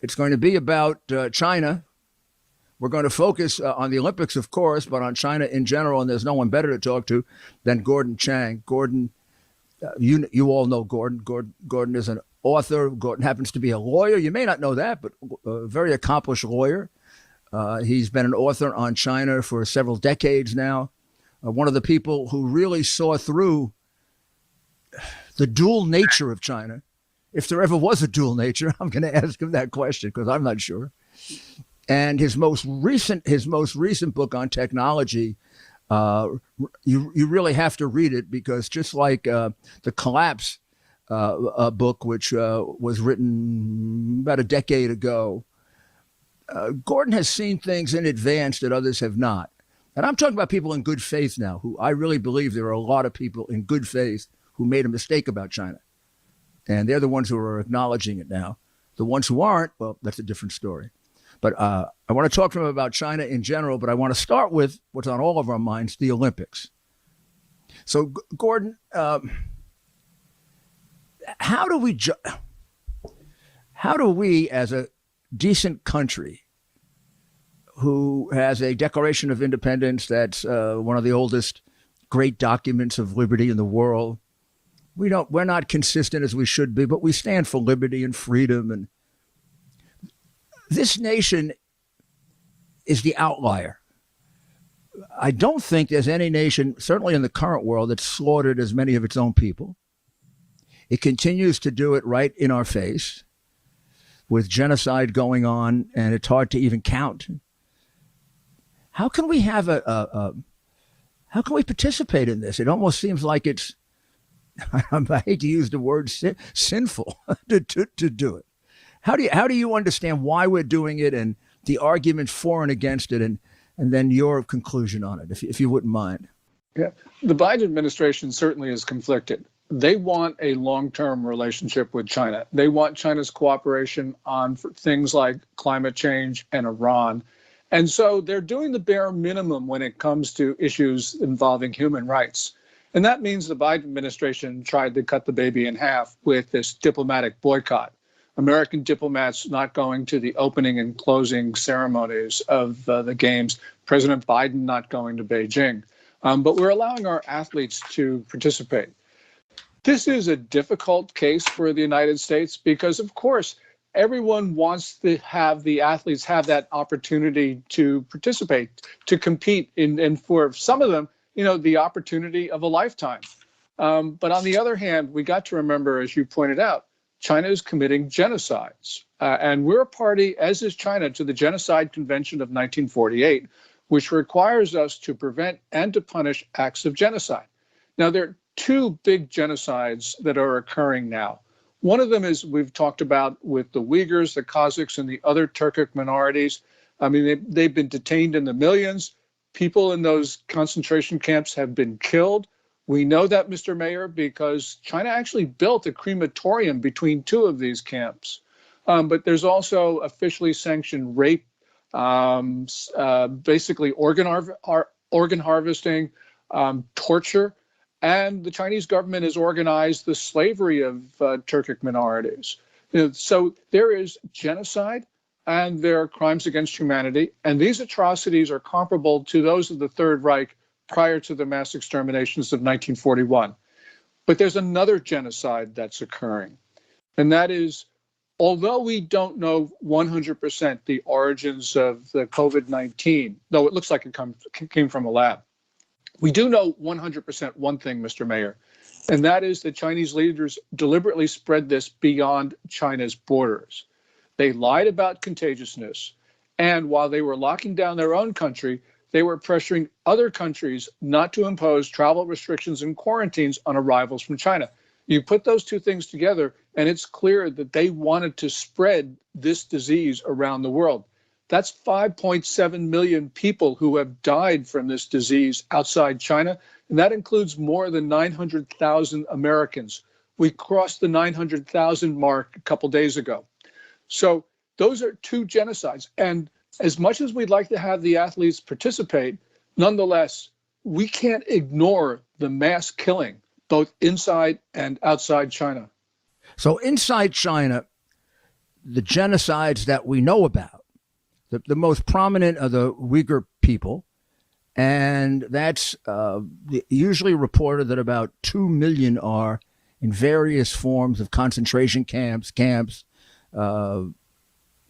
It's going to be about China. We're going to focus on the Olympics, of course, but on China in general, and there's no one better to talk to than Gordon Chang. Gordon, you all know Gordon. Gordon is an author. Gordon happens to be a lawyer. You may not know that, but a very accomplished lawyer. He's been an author on China for several decades now. One of the people who really saw through the dual nature of China. If there ever was a dual nature, I'm going to ask him that question because I'm not sure. And his most recent book on technology, you really have to read it because just like the Collapse book, which was written about a decade ago, Gordon has seen things in advance that others have not. And I'm talking about people in good faith now, who I really believe there are a lot of people in good faith who made a mistake about China. And they're the ones who are acknowledging it now. The ones who aren't, well, that's a different story. But I want to talk to him about China in general, but I want to start with what's on all of our minds, the Olympics. So, Gordon, how do we, as a decent country who has a Declaration of Independence that's one of the oldest great documents of liberty in the world, we're not consistent as we should be, but we stand for liberty and freedom. And this nation is the outlier. I don't think there's any nation, certainly in the current world, that's slaughtered as many of its own people. It continues to do it right in our face with genocide going on, and it's hard to even count. How can we have how can we participate in this? It almost seems like it's, I hate to use the word sinful to do it. How do you understand why we're doing it and the arguments for and against it, and then your conclusion on it, if you wouldn't mind? Yeah, the Biden administration certainly is conflicted. They want a long-term relationship with China. They want China's cooperation on things like climate change and Iran. And so they're doing the bare minimum when it comes to issues involving human rights. And that means the Biden administration tried to cut the baby in half with this diplomatic boycott. American diplomats not going to the opening and closing ceremonies of the games, President Biden not going to Beijing. But we're allowing our athletes to participate. This is a difficult case for the United States because, of course, everyone wants to have the athletes have that opportunity to participate, to compete, and for some of them, the opportunity of a lifetime. But on the other hand, we got to remember, as you pointed out, China is committing genocides. And we're a party, as is China, to the Genocide Convention of 1948, which requires us to prevent and to punish acts of genocide. Now, there are two big genocides that are occurring now. One of them is we've talked about with the Uyghurs, the Kazakhs, and the other Turkic minorities. I mean, they've been detained in the millions. People in those concentration camps have been killed. We know that, Mr. Mayor, because China actually built a crematorium between two of these camps. But there's also officially sanctioned rape, basically organ harvesting, torture. And the Chinese government has organized the slavery of Turkic minorities. So there is genocide and there are crimes against humanity. And these atrocities are comparable to those of the Third Reich prior to the mass exterminations of 1941. But there's another genocide that's occurring. And that is, although we don't know 100% the origins of the COVID-19, though it looks like it came from a lab, we do know 100% one thing, Mr. Mayor, and that is that Chinese leaders deliberately spread this beyond China's borders. They lied about contagiousness, and while they were locking down their own country, they were pressuring other countries not to impose travel restrictions and quarantines on arrivals from China. You put those two things together, and it's clear that they wanted to spread this disease around the world. That's 5.7 million people who have died from this disease outside China, and that includes more than 900,000 Americans. We crossed the 900,000 mark a couple days ago. So those are two genocides. And as much as we'd like to have the athletes participate, nonetheless, we can't ignore the mass killing, both inside and outside China. So inside China, the genocides that we know about. The most prominent are the Uyghur people, and that's usually reported that about 2 million are in various forms of concentration camps,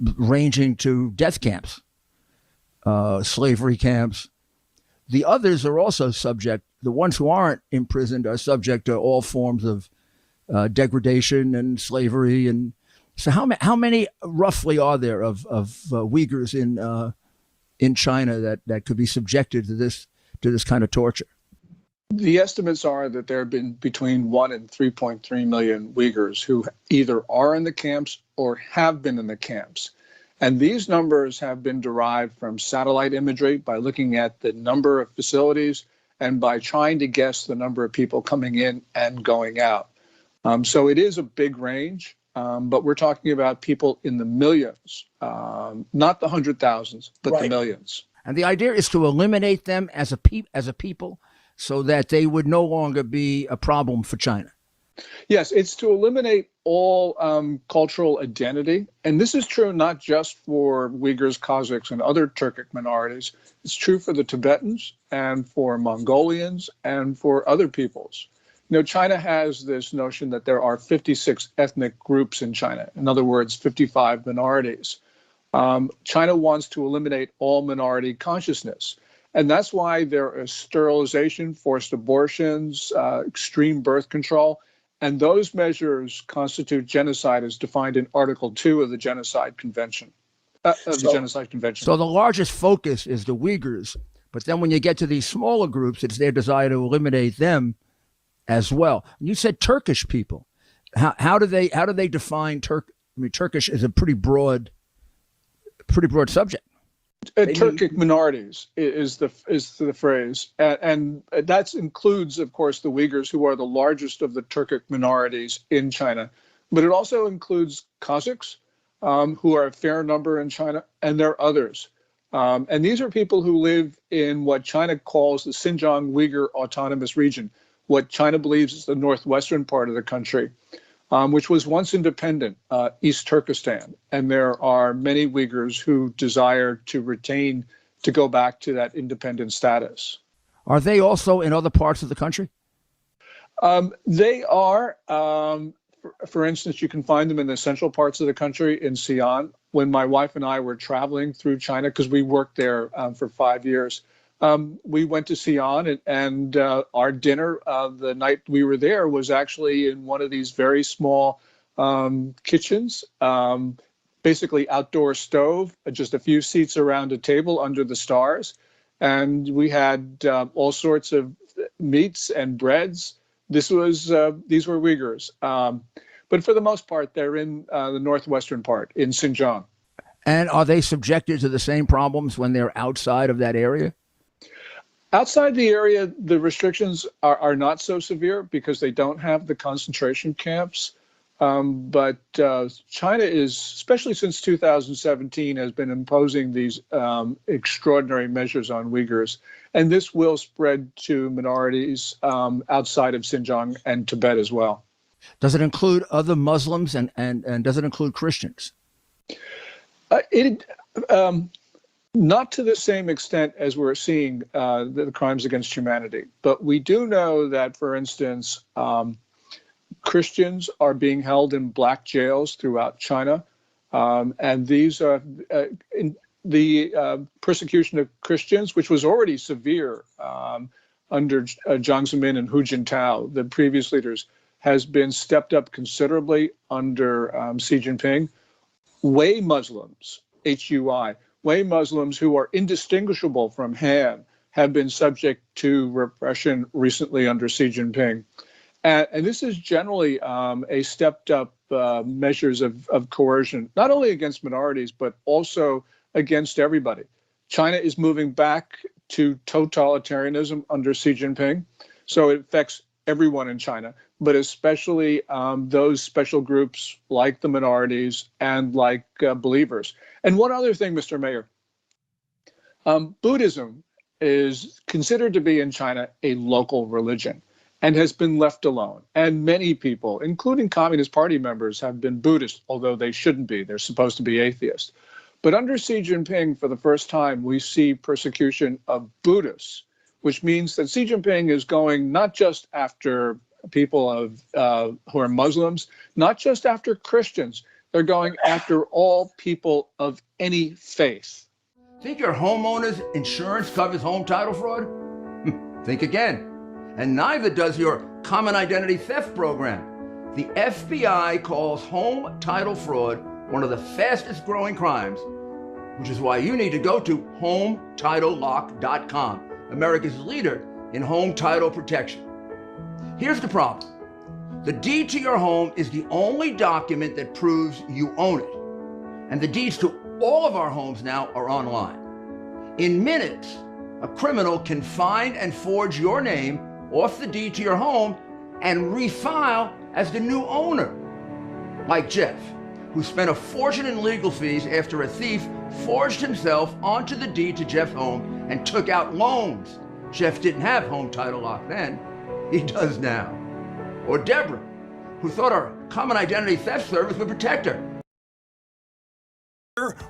ranging to death camps, slavery camps. The others are also subject, the ones who aren't imprisoned are subject to all forms of degradation and slavery. And so how many roughly are there of Uyghurs in China that could be subjected to this kind of torture? The estimates are that there have been between 1 and 3.3 million Uyghurs who either are in the camps or have been in the camps. And these numbers have been derived from satellite imagery by looking at the number of facilities and by trying to guess the number of people coming in and going out. So it is a big range, but we're talking about people in the millions, not the 100,000s, but right. The millions. And the idea is to eliminate them as a people so that they would no longer be a problem for China. Yes, it's to eliminate all cultural identity. And this is true not just for Uyghurs, Kazakhs, and other Turkic minorities. It's true for the Tibetans and for Mongolians and for other peoples. You know, China has this notion that there are 56 ethnic groups in China. In other words, 55 minorities. China wants to eliminate all minority consciousness. And that's why there is sterilization, forced abortions, extreme birth control. And those measures constitute genocide as defined in Article 2 of the Genocide Convention. So the largest focus is the Uyghurs. But then when you get to these smaller groups, it's their desire to eliminate them as well. And you said Turkish people. How do they define Turk? I mean, Turkish is a pretty broad subject. Turkic minorities is the phrase, and that includes, of course, the Uyghurs, who are the largest of the Turkic minorities in China, but it also includes Kazakhs, who are a fair number in China, and there are others. And these are people who live in what China calls the Xinjiang Uyghur Autonomous Region, what China believes is the northwestern part of the country, which was once independent, East Turkestan. And there are many Uyghurs who desire to go back to that independent status. Are they also in other parts of the country? They are. For instance, you can find them in the central parts of the country in Xi'an. When my wife and I were traveling through China, because we worked there for 5 years, we went to Xi'an, and our dinner the night we were there was actually in one of these very small kitchens, basically outdoor stove, just a few seats around a table under the stars. And we had all sorts of meats and breads. These were Uyghurs. But for the most part, they're in the northwestern part, in Xinjiang. And are they subjected to the same problems when they're outside of that area? Outside the area, the restrictions are not so severe because they don't have the concentration camps. But China is, especially since 2017, has been imposing these extraordinary measures on Uyghurs. And this will spread to minorities outside of Xinjiang and Tibet as well. Does it include other Muslims and does it include Christians? Not to the same extent as we're seeing the crimes against humanity. But we do know that, for instance, Christians are being held in black jails throughout China. And these are the persecution of Christians, which was already severe under Jiang Zemin and Hu Jintao, the previous leaders, has been stepped up considerably under Xi Jinping. Hui Muslims, Hui, Hui Muslims who are indistinguishable from Han have been subject to repression recently under Xi Jinping. And this is generally a stepped up measures of coercion, not only against minorities, but also against everybody. China is moving back to totalitarianism under Xi Jinping. So it affects everyone in China, but especially those special groups like the minorities and like believers. And one other thing, Mr. Mayor, Buddhism is considered to be in China a local religion. and has been left alone. And many people, including Communist Party members, have been Buddhist, although they shouldn't be. They're supposed to be atheists. But under Xi Jinping, for the first time, we see persecution of Buddhists, which means that Xi Jinping is going not just after people who are Muslims, not just after Christians. They're going after all people of any faith. Think your homeowner's insurance covers home title fraud? Think again. And neither does your common identity theft program. The FBI calls home title fraud one of the fastest growing crimes, which is why you need to go to HomeTitleLock.com, America's leader in home title protection. Here's the problem. The deed to your home is the only document that proves you own it. And the deeds to all of our homes now are online. In minutes, a criminal can find and forge your name off the deed to your home and refile as the new owner. Like Jeff, who spent a fortune in legal fees after a thief forged himself onto the deed to Jeff's home and took out loans. Jeff didn't have home title lock then. He does now. Or Deborah, who thought our common identity theft service would protect her.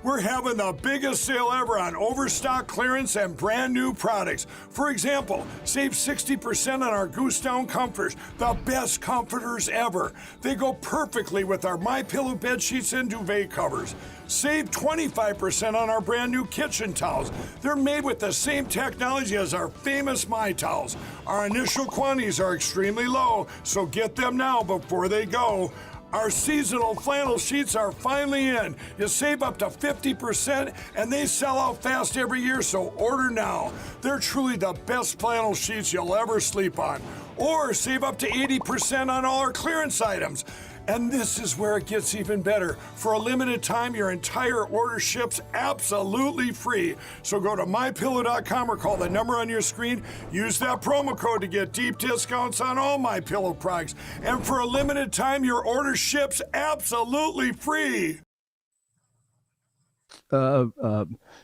We're having the biggest sale ever on overstock clearance and brand new products. For example, save 60% on our Goose Down comforters, the best comforters ever. They go perfectly with our MyPillow bed sheets and duvet covers. Save 25% on our brand new kitchen towels. They're made with the same technology as our famous My Towels. Our initial quantities are extremely low, so get them now before they go. Our seasonal flannel sheets are finally in. You save up to 50% and they sell out fast every year, so order now. They're truly the best flannel sheets you'll ever sleep on. Or save up to 80% on all our clearance items. And this is where it gets even better. For a limited time, your entire order ships absolutely free. So go to MyPillow.com or call the number on your screen. Use that promo code to get deep discounts on all MyPillow products. And for a limited time, your order ships absolutely free.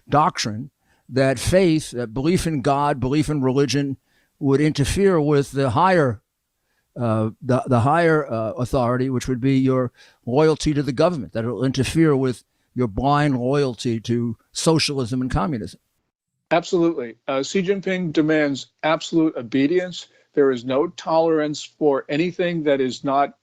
Doctrine that faith, that belief in God, belief in religion would interfere with the higher authority, which would be your loyalty to the government, that it'll interfere with your blind loyalty to socialism and communism. Absolutely. Xi Jinping demands absolute obedience. There is no tolerance for anything that is not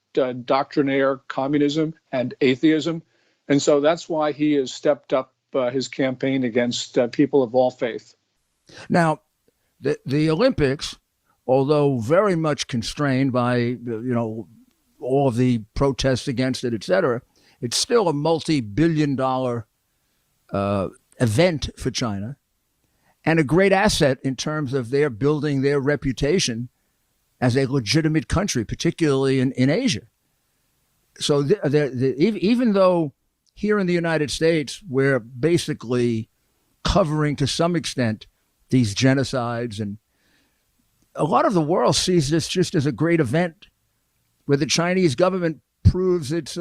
doctrinaire communism and atheism. And so that's why he has stepped up his campaign against people of all faith. Now, the Olympics, although very much constrained by, all of the protests against it, et cetera, it's still a multi-billion-dollar event for China and a great asset in terms of their building their reputation as a legitimate country, particularly in Asia. So even though here in the United States, we're basically covering to some extent these genocides, and a lot of the world sees this just as a great event where the Chinese government proves its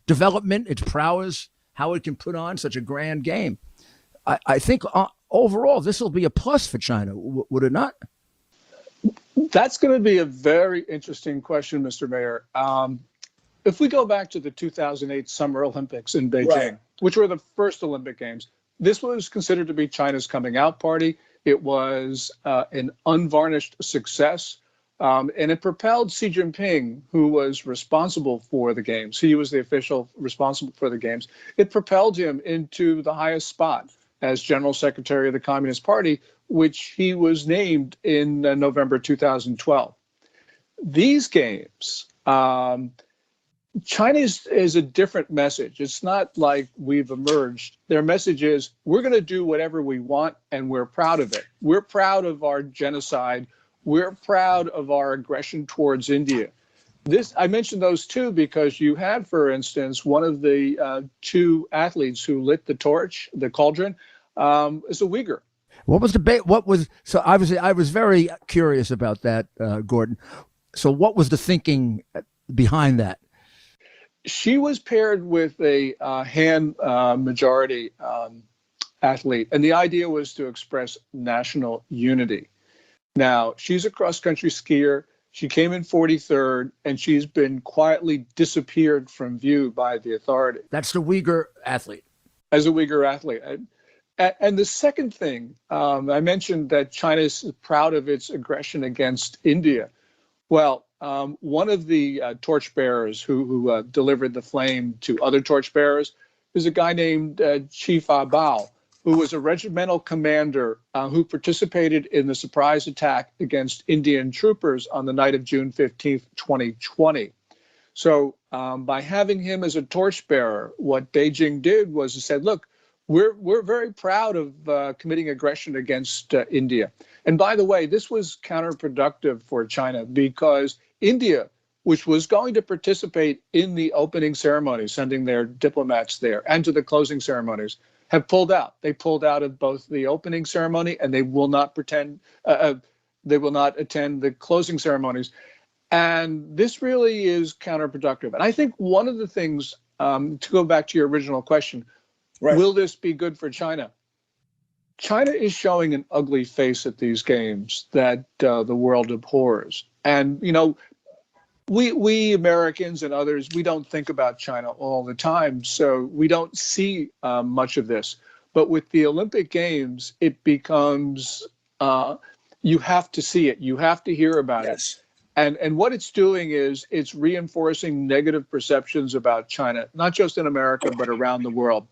development, its prowess, how it can put on such a grand game. I think overall, this will be a plus for China, would it not? That's going to be a very interesting question, Mr. Mayor. If we go back to the 2008 Summer Olympics in Beijing, right, which were the first Olympic Games, this was considered to be China's coming out party. It was an unvarnished success, and it propelled Xi Jinping, who was responsible for the games. He was the official responsible for the games. It propelled him into the highest spot as General Secretary of the Communist Party, which he was named in November 2012. These games, China is a different message. It's not like we've emerged. Their message is, we're going to do whatever we want, and we're proud of it. We're proud of our genocide. We're proud of our aggression towards India. I mentioned those two because you had, for instance, one of the two athletes who lit the torch, the cauldron, is a Uyghur. What was the so obviously I was very curious about that, Gordon. So what was the thinking behind that? She was paired with a Han majority athlete, and the idea was to express national unity. Now, she's a cross-country skier. She came in 43rd, and she's been quietly disappeared from view by the authority. That's the Uyghur athlete. As a Uyghur athlete. And the second thing, I mentioned that China is proud of its aggression against India. Well, one of the torchbearers who delivered the flame to other torchbearers is a guy named Chief Bao, who was a regimental commander who participated in the surprise attack against Indian troopers on the night of June 15th, 2020. So by having him as a torchbearer, what Beijing did was it said, look, we're very proud of committing aggression against India. And by the way, this was counterproductive for China because India, which was going to participate in the opening ceremony, sending their diplomats there, and to the closing ceremonies, have pulled out. They pulled out of both the opening ceremony and they will not attend the closing ceremonies. And this really is counterproductive. And I think one of the things, to go back to your original question, right, will this be good for China? China is showing an ugly face at these games that the world abhors. And, you know, we Americans and others, we don't think about China all the time, so we don't see much of this. But with the Olympic Games, it becomes, you have to see it. You have to hear about it. And what it's doing is it's reinforcing negative perceptions about China, not just in America, but around the world.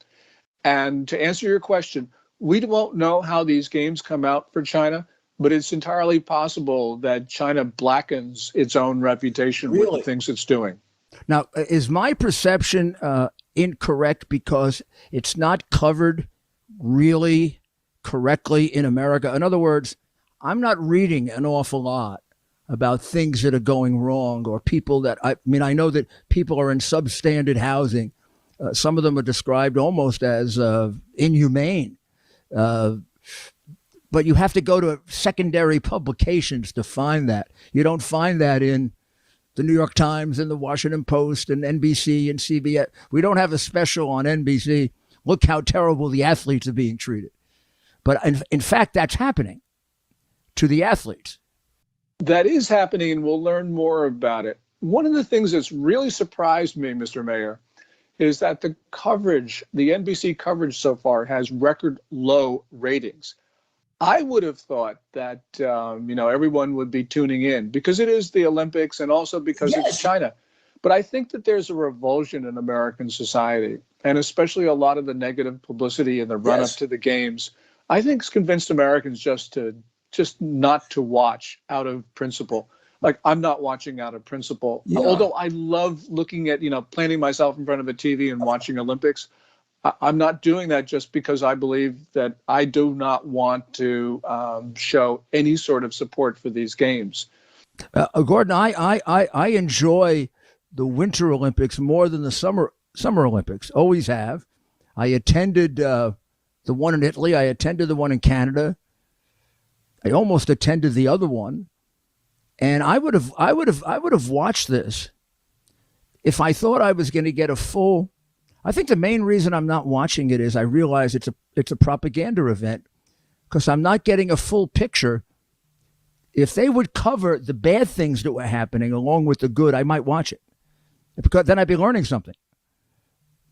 And to answer your question, we won't know how these games come out for China, but it's entirely possible that China blackens its own reputation with the things it's doing. Now, is my perception incorrect because it's not covered really correctly in America? In other words, I'm not reading an awful lot about things that are going wrong or people that, I mean, I know that people are in substandard housing. Some of them are described almost as inhumane. But you have to go to secondary publications to find that. You don't find that in the New York Times and the Washington Post and NBC and CBS. We don't have a special on NBC. Look how terrible the athletes are being treated. But in fact, that's happening to the athletes. That is happening, and we'll learn more about it. One of the things that's really surprised me, Mr. Mayor, is that the coverage, the NBC coverage so far has record low ratings. I would have thought that, everyone would be tuning in because it is the Olympics and also because it's China. But I think that there's a revulsion in American society, and especially a lot of the negative publicity in the run-up to the games, I think has convinced Americans just not to watch out of principle. Like, I'm not watching out of principle, although I love looking at, planting myself in front of a TV and watching Olympics. I'm not doing that just because I believe that I do not want to show any sort of support for these games. Gordon, I enjoy the Winter Olympics more than the Summer Olympics. Always have. I attended the one in Italy. I attended the one in Canada. I almost attended the other one, and I would have watched this if I thought I was going to get a full. I think the main reason I'm not watching it is I realize it's a propaganda event because I'm not getting a full picture. If they would cover the bad things that were happening along with the good, I might watch it because then I'd be learning something.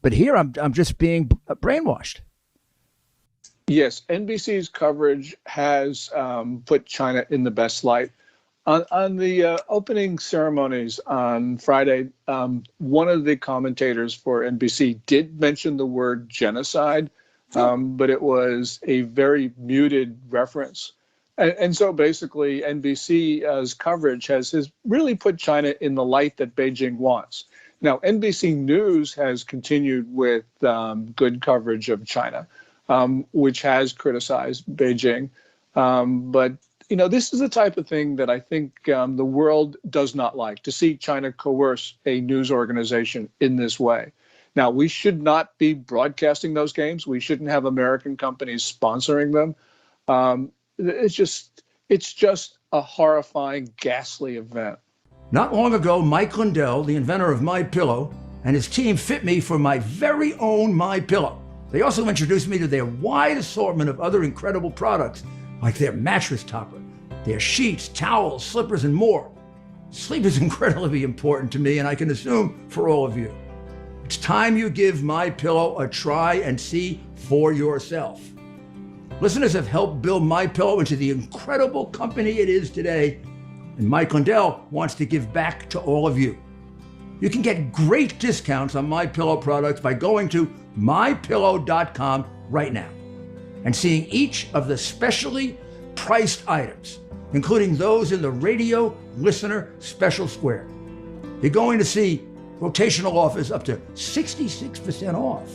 But here I'm just being brainwashed. Yes, NBC's coverage has put China in the best light. On the opening ceremonies on Friday, one of the commentators for NBC did mention the word genocide, but it was a very muted reference. And so basically NBC's coverage has really put China in the light that Beijing wants. Now, NBC News has continued with good coverage of China, which has criticized Beijing. But this is the type of thing that I think the world does not like, to see China coerce a news organization in this way. Now, we should not be broadcasting those games. We shouldn't have American companies sponsoring them. It's just a horrifying, ghastly event. Not long ago, Mike Lindell, the inventor of MyPillow, and his team fit me for my very own MyPillow. They also introduced me to their wide assortment of other incredible products, like their mattress topper, their sheets, towels, slippers, and more. Sleep is incredibly important to me, and I can assume for all of you. It's time you give MyPillow a try and see for yourself. Listeners have helped build MyPillow into the incredible company it is today, and Mike Lindell wants to give back to all of you. You can get great discounts on MyPillow products by going to mypillow.com right now and seeing each of the specially priced items, including those in the radio listener special square. You're going to see rotational offers up to 66% off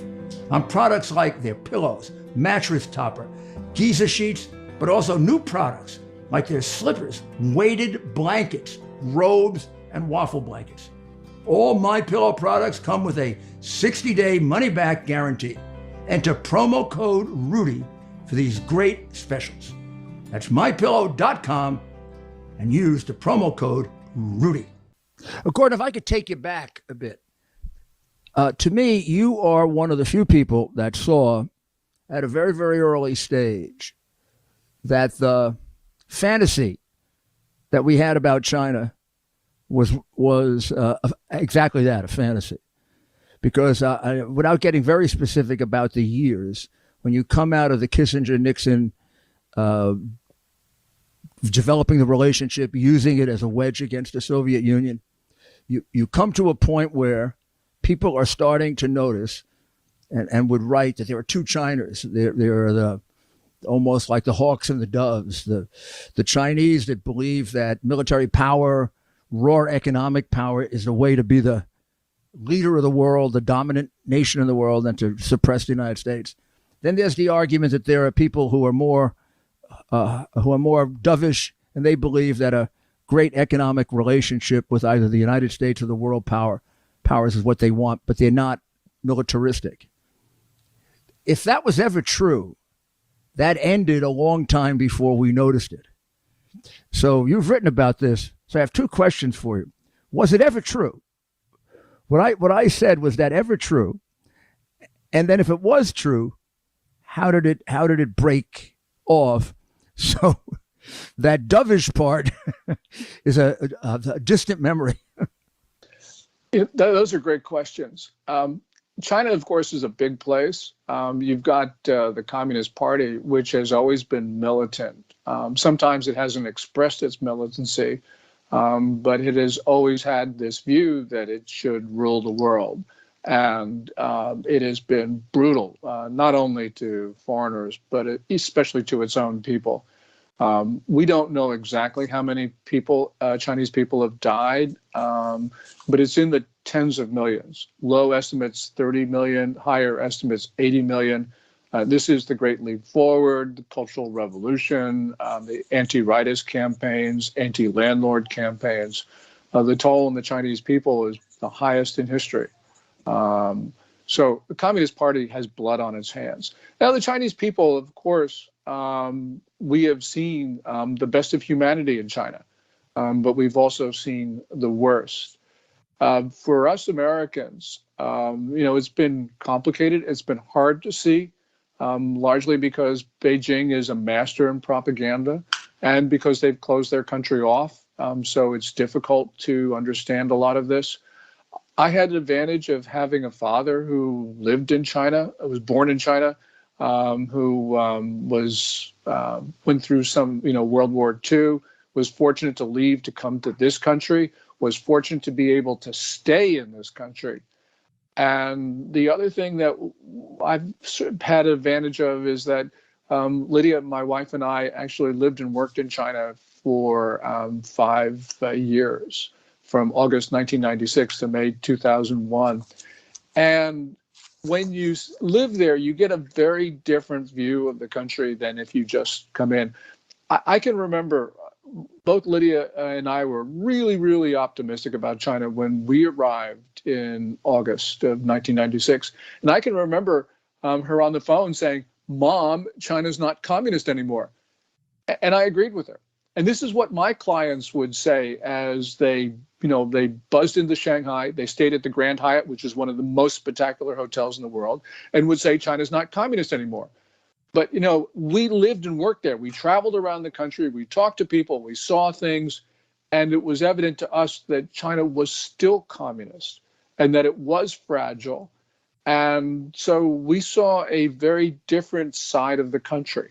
on products like their pillows, mattress topper, Giza sheets, but also new products like their slippers, weighted blankets, robes, and waffle blankets. All MyPillow products come with a 60-day money-back guarantee. Enter promo code Rudy for these great specials. That's mypillow.com and use the promo code Rudy. Gordon, if I could take you back a bit. To me, you are one of the few people that saw at a very, very early stage that the fantasy that we had about China was exactly that, a fantasy. Because without getting very specific about the years, when you come out of the Kissinger-Nixon developing the relationship, using it as a wedge against the Soviet Union, you come to a point where people are starting to notice and would write that there are two Chinas. There are the almost like the hawks and the doves, the Chinese that believe that military power, raw economic power is the way to be the leader of the world, the dominant nation in the world, and to suppress the United States. Then there's the argument that there are people who are more dovish, and they believe that a great economic relationship with either the United States or the world powers is what they want, but they're not militaristic. If that was ever true, that ended a long time before we noticed it. So you've written about this. So I have two questions for you. Was it ever true? What I said, was that ever true? And then if it was true, how did it break off? So that dovish part is a distant memory. Those are great questions. China, of course, is a big place. You've got the Communist Party, which has always been militant. Sometimes it hasn't expressed its militancy, but it has always had this view that it should rule the world. And it has been brutal, not only to foreigners, but especially to its own people. We don't know exactly how many people, Chinese people, have died, but it's in the tens of millions. Low estimates, 30 million, higher estimates, 80 million. This is the Great Leap Forward, the Cultural Revolution, the anti-rightist campaigns, anti-landlord campaigns. The toll on the Chinese people is the highest in history. So the Communist Party has blood on its hands. Now, the Chinese people, of course, we have seen the best of humanity in China, but we've also seen the worst. For us Americans, it's been complicated. It's been hard to see, largely because Beijing is a master in propaganda and because they've closed their country off. So it's difficult to understand a lot of this. I had the advantage of having a father who lived in China, was born in China, who went through some, World War II, was fortunate to leave to come to this country, was fortunate to be able to stay in this country. And the other thing that I've sort of had advantage of is that Lydia, my wife, and I actually lived and worked in China for 5 years, from August 1996 to May 2001. And when you live there, you get a very different view of the country than if you just come in. I can remember both Lydia and I were really, really optimistic about China when we arrived in August of 1996. And I can remember her on the phone saying, "Mom, China's not communist anymore." And I agreed with her. And this is what my clients would say as they buzzed into Shanghai. They stayed at the Grand Hyatt, which is one of the most spectacular hotels in the world, and would say China's not communist anymore. But, we lived and worked there. We traveled around the country. We talked to people. We saw things. And it was evident to us that China was still communist and that it was fragile. And so we saw a very different side of the country.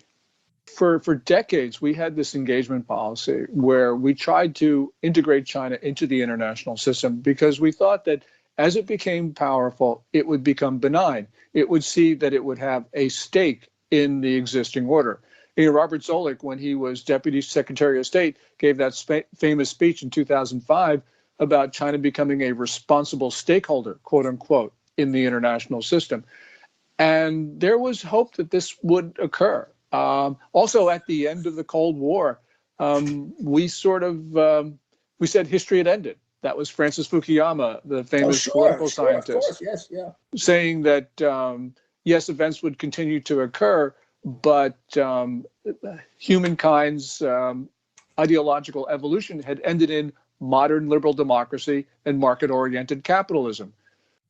For decades, we had this engagement policy where we tried to integrate China into the international system because we thought that as it became powerful, it would become benign. It would see that it would have a stake in the existing order. Robert Zoellick, when he was Deputy Secretary of State, gave that famous speech in 2005 about China becoming a responsible stakeholder, quote unquote, in the international system. And there was hope that this would occur. Also, at the end of the Cold War, we said history had ended. That was Francis Fukuyama, the famous political scientist, saying that, yes, events would continue to occur, but humankind's ideological evolution had ended in modern liberal democracy and market-oriented capitalism.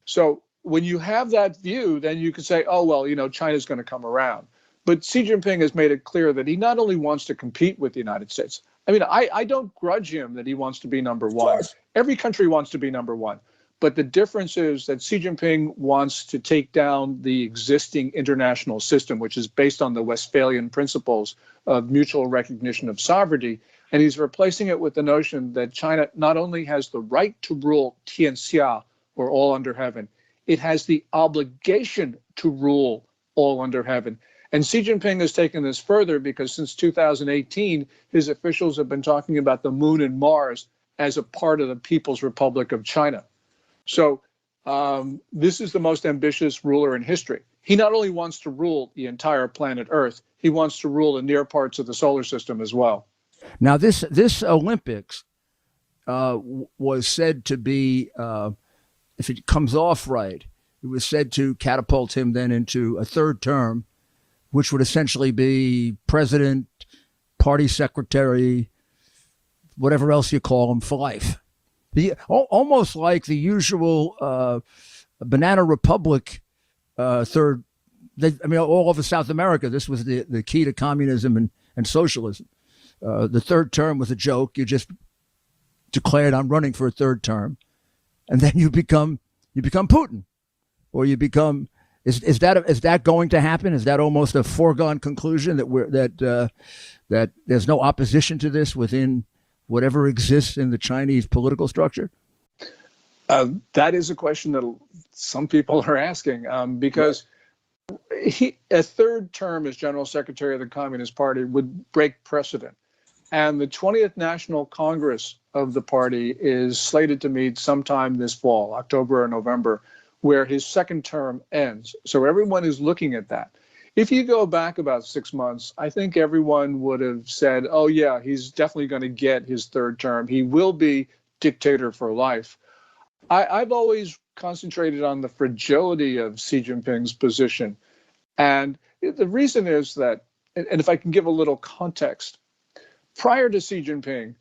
So when you have that view, then you could say, oh, well, China's going to come around. But Xi Jinping has made it clear that he not only wants to compete with the United States. I mean, I don't grudge him that he wants to be number one. Every country wants to be number one. But the difference is that Xi Jinping wants to take down the existing international system, which is based on the Westphalian principles of mutual recognition of sovereignty. And he's replacing it with the notion that China not only has the right to rule Tianxia, or all under heaven, it has the obligation to rule all under heaven. And Xi Jinping has taken this further because since 2018, his officials have been talking about the moon and Mars as a part of the People's Republic of China. So this is the most ambitious ruler in history. He not only wants to rule the entire planet Earth, he wants to rule the near parts of the solar system as well. Now, this Olympics was said to be, if it comes off right, it was said to catapult him then into a third term, which would essentially be president, party secretary, whatever else you call him, for life. Almost like the usual Banana Republic third. All over South America, this was the key to communism and socialism. The third term was a joke. You just declared, I'm running for a third term. And then you become Putin, or you become. Is that going to happen? Is that almost a foregone conclusion that there's no opposition to this within whatever exists in the Chinese political structure? That is a question that some people are asking because a third term as General Secretary of the Communist Party would break precedent. And the 20th National Congress of the party is slated to meet sometime this fall, October or November, where his second term ends. So everyone is looking at that. If you go back about 6 months, I think everyone would have said, oh, yeah, he's definitely going to get his third term. He will be dictator for life. I've always concentrated on the fragility of Xi Jinping's position. And the reason is that, and if I can give a little context, prior to Xi Jinping,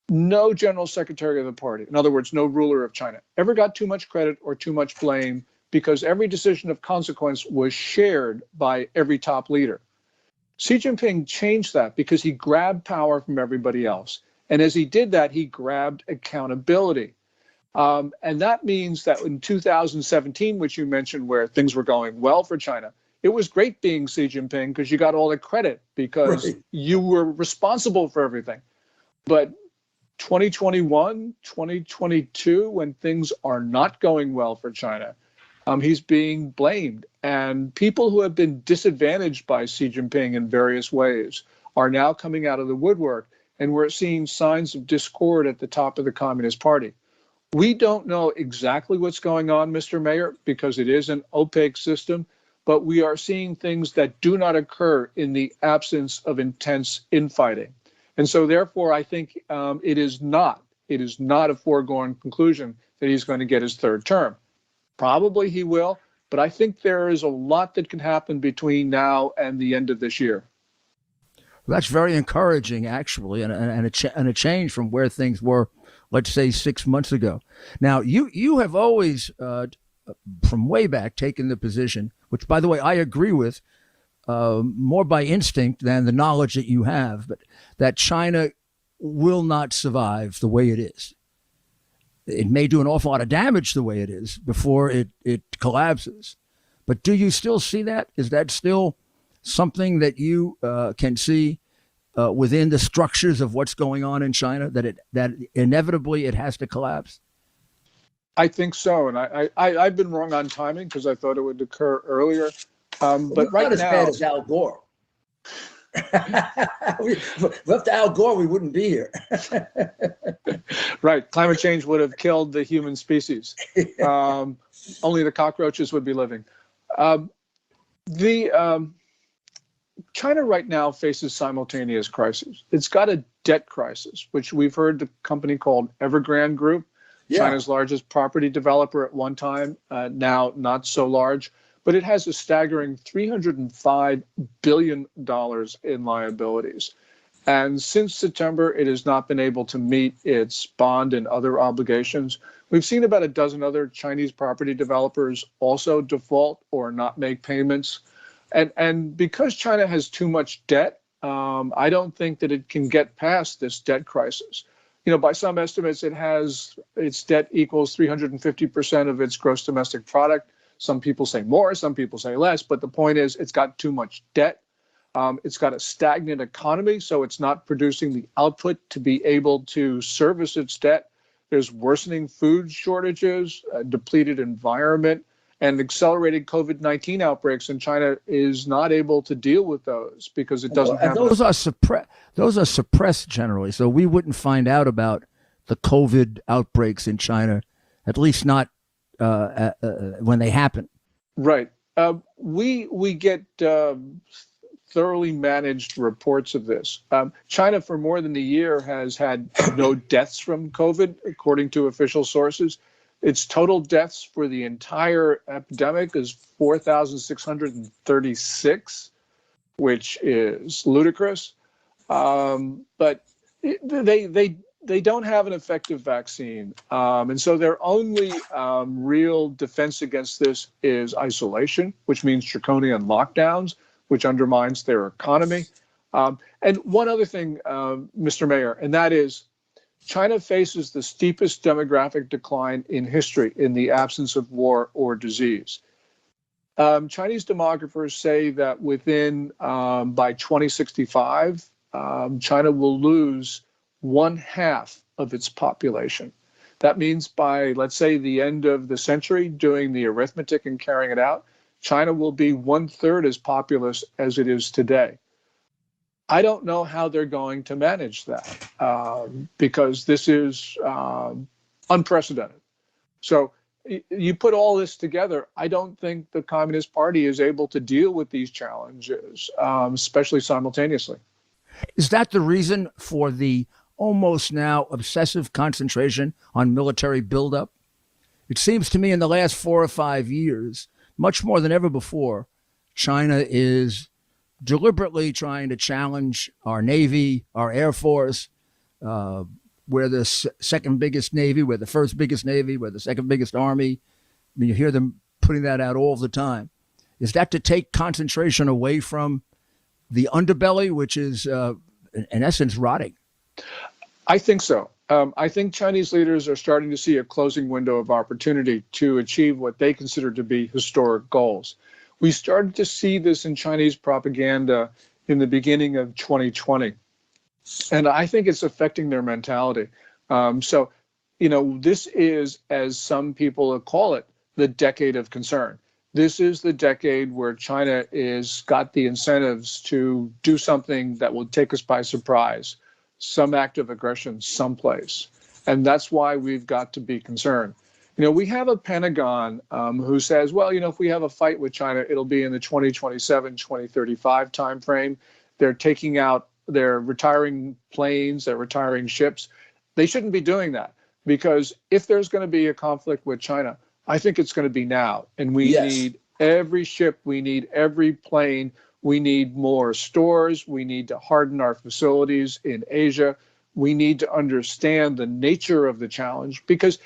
no general secretary of the party, in other words, no ruler of China, ever got too much credit or too much blame because every decision of consequence was shared by every top leader. Xi Jinping changed that because he grabbed power from everybody else. And as he did that, he grabbed accountability. And that means that in 2017, which you mentioned, where things were going well for China, it was great being Xi Jinping because you got all the credit because you were responsible for everything. But 2021, 2022, when things are not going well for China, he's being blamed. And people who have been disadvantaged by Xi Jinping in various ways are now coming out of the woodwork. And we're seeing signs of discord at the top of the Communist Party. We don't know exactly what's going on, Mr. Mayor, because it is an opaque system, but we are seeing things that do not occur in the absence of intense infighting. And so therefore, I think it is not a foregone conclusion that he's going to get his third term. Probably he will, but I think there is a lot that can happen between now and the end of this year. Well, that's very encouraging, actually, and a change from where things were, let's say, 6 months ago. Now, you have always, from way back, taken the position, which, by the way, I agree with, more by instinct than the knowledge that you have, but that China will not survive the way it is. It may do an awful lot of damage the way it is before it collapses. But do you still see that? Is that still something that you can see within the structures of what's going on in China, that inevitably it has to collapse? I think so, and I've been wrong on timing because I thought it would occur earlier. But right not as now, bad as Al Gore. Left Al Gore, we wouldn't be here. right, climate change would have killed the human species. Only the cockroaches would be living. China right now faces simultaneous crises. It's got a debt crisis, which we've heard the company called Evergrande Group, China's largest property developer at one time, now not so large, but it has a staggering $305 billion in liabilities. And since September, it has not been able to meet its bond and other obligations. We've seen about a dozen other Chinese property developers also default or not make payments. And because China has too much debt, I don't think that it can get past this debt crisis. You know, by some estimates, its debt equals 350% of its gross domestic product. Some people say more, some people say less, but the point is it's got too much debt. It's got a stagnant economy, so it's not producing the output to be able to service its debt. There's worsening food shortages, a depleted environment, and accelerated COVID-19 outbreaks, and China is not able to deal with those because it doesn't have. Those are suppressed generally, so we wouldn't find out about the COVID outbreaks in China, at least not when they happen. Right. We get thoroughly managed reports of this. China, for more than a year, has had no deaths from COVID, according to official sources. Its total deaths for the entire epidemic is 4,636, which is ludicrous. But they don't have an effective vaccine. And so their only real defense against this is isolation, which means draconian lockdowns, which undermines their economy. And one other thing, Mr. Mayor, and that is China faces the steepest demographic decline in history in the absence of war or disease. Chinese demographers say that by 2065, China will lose 1/2 of its population. That means by, let's say, the end of the century, doing the arithmetic and carrying it out, China will be 1/3 as populous as it is today. I don't know how they're going to manage that because this is unprecedented. So you put all this together, I don't think the Communist Party is able to deal with these challenges, especially simultaneously. Is that the reason for the almost now obsessive concentration on military buildup? It seems to me in the last 4 or 5 years, much more than ever before, China is deliberately trying to challenge our Navy, our Air Force. We're the second biggest Navy, we're the first biggest Navy, we're the second biggest Army. I mean, you hear them putting that out all the time. Is that to take concentration away from the underbelly, which is in essence rotting? I think so. I think Chinese leaders are starting to see a closing window of opportunity to achieve what they consider to be historic goals. We started to see this in Chinese propaganda in the beginning of 2020. And I think it's affecting their mentality. So, this is, as some people call it, the decade of concern. This is the decade where China is got the incentives to do something that will take us by surprise, some act of aggression someplace. And that's why we've got to be concerned. We have a Pentagon who says, well, if we have a fight with China, it'll be in the 2027, 2035 timeframe. They're retiring planes, they're retiring ships. They shouldn't be doing that because if there's going to be a conflict with China, I think it's going to be now. And we need every ship, we need every plane, we need more stores, we need to harden our facilities in Asia. We need to understand the nature of the challenge because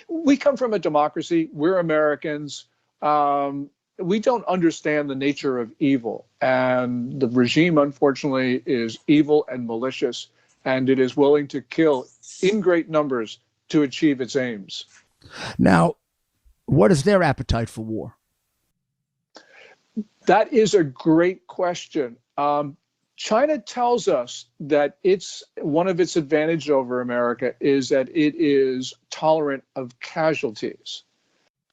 we come from a democracy, we're Americans. We don't understand the nature of evil. And the regime, unfortunately, is evil and malicious. and it is willing to kill in great numbers to achieve its aims. Now, what is their appetite for war? That is a great question. China tells us that one of its advantages over America is that it is tolerant of casualties.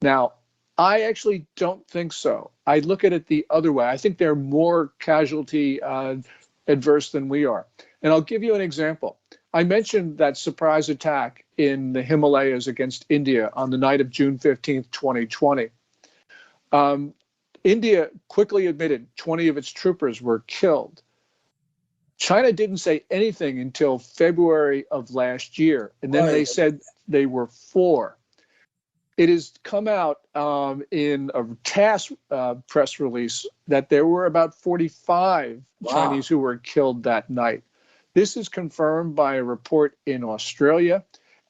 Now, I actually don't think so. I look at it the other way. I think they're more casualty adverse than we are. And I'll give you an example. I mentioned that surprise attack in the Himalayas against India on the night of June 15th, 2020. India quickly admitted 20 of its troopers were killed. China didn't say anything until February of last year, and then they said they were 4. It has come out in a TASS press release that there were about 45 Chinese who were killed that night. This is confirmed by a report in Australia.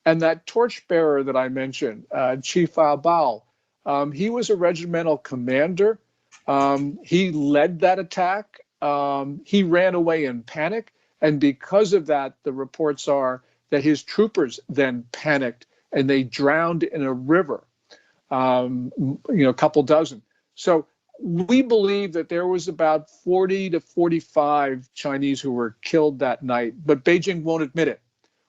And that torchbearer that I mentioned, Chief Bao Bao, he was a regimental commander. He led that attack. He ran away in panic. And because of that, the reports are that his troopers then panicked and they drowned in a river, a couple dozen. So we believe that there was about 40 to 45 Chinese who were killed that night, but Beijing won't admit it,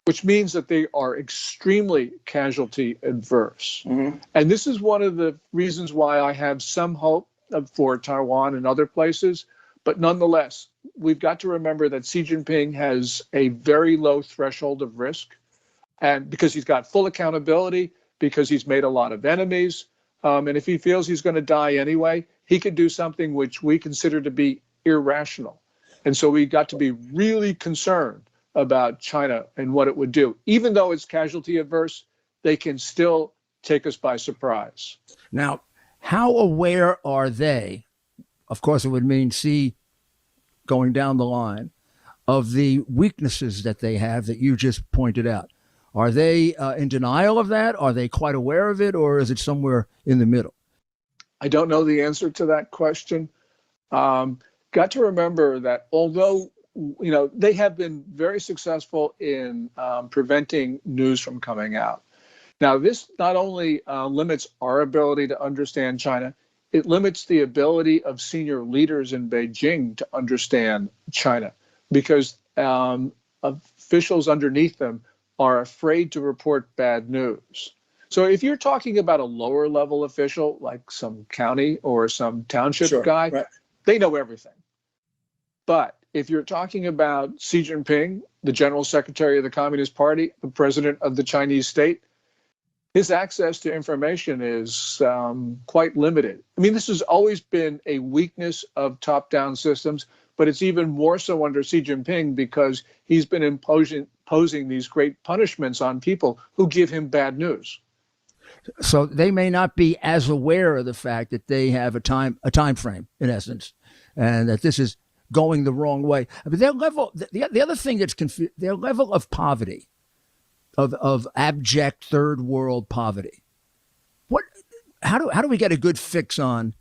which means that they are extremely casualty adverse. Mm-hmm. And this is one of the reasons why I have some hope for Taiwan and other places. But nonetheless, we've got to remember that Xi Jinping has a very low threshold of risk, and because he's got full accountability, because he's made a lot of enemies. And if he feels he's going to die anyway, he could do something which we consider to be irrational. And so we got to be really concerned about China and what it would do. Even though it's casualty averse, they can still take us by surprise. Now, how aware are they? Of course, it would mean Xi going down the line of the weaknesses that they have that you just pointed out. Are they in denial of that? Are they quite aware of it? Or is it somewhere in the middle? I don't know the answer to that question. Got to remember that although they have been very successful in preventing news from coming out. Now, this not only limits our ability to understand China, it limits the ability of senior leaders in Beijing to understand China, because officials underneath them are afraid to report bad news. So if you're talking about a lower level official, like some county or some township guy, right, they know everything. But if you're talking about Xi Jinping, the General Secretary of the Communist Party, the president of the Chinese state, his access to information is quite limited. I mean, this has always been a weakness of top-down systems, but it's even more so under Xi Jinping because he's been imposing these great punishments on people who give him bad news. So they may not be as aware of the fact that they have a time frame, in essence, and that this is going the wrong way. But their level, the other thing that's their level of poverty, of abject third world poverty. How do we get a good fix on?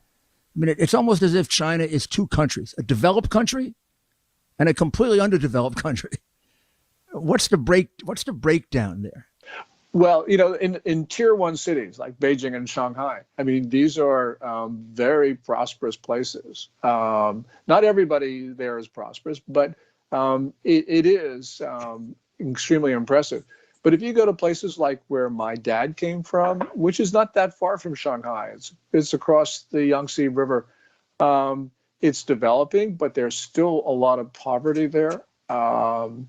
I mean, it's almost as if China is two countries: a developed country and a completely underdeveloped country. What's the breakdown there? Well, in tier 1 cities like Beijing and Shanghai, I mean, these are very prosperous places. Not everybody there is prosperous, but it is extremely impressive. But if you go to places like where my dad came from, which is not that far from Shanghai, it's across the Yangtze River, it's developing, but there's still a lot of poverty there. And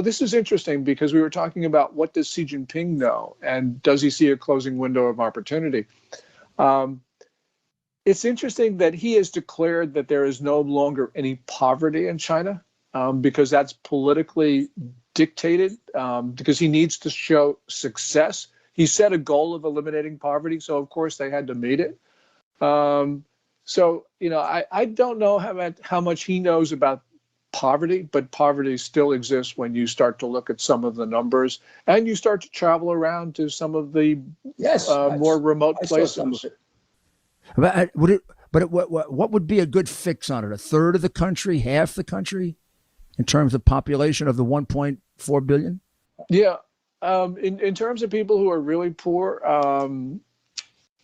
this is interesting because we were talking about what does Xi Jinping know and does he see a closing window of opportunity? It's interesting that he has declared that there is no longer any poverty in China because that's politically dictated because he needs to show success. He set a goal of eliminating poverty, so of course they had to meet it. So I don't know how much he knows about poverty, but poverty still exists when you start to look at some of the numbers and you start to travel around to some of the more remote places. What would be a good fix on it? A third of the country, half the country? in terms of population of the 1.4 billion? Yeah. In terms of people who are really poor,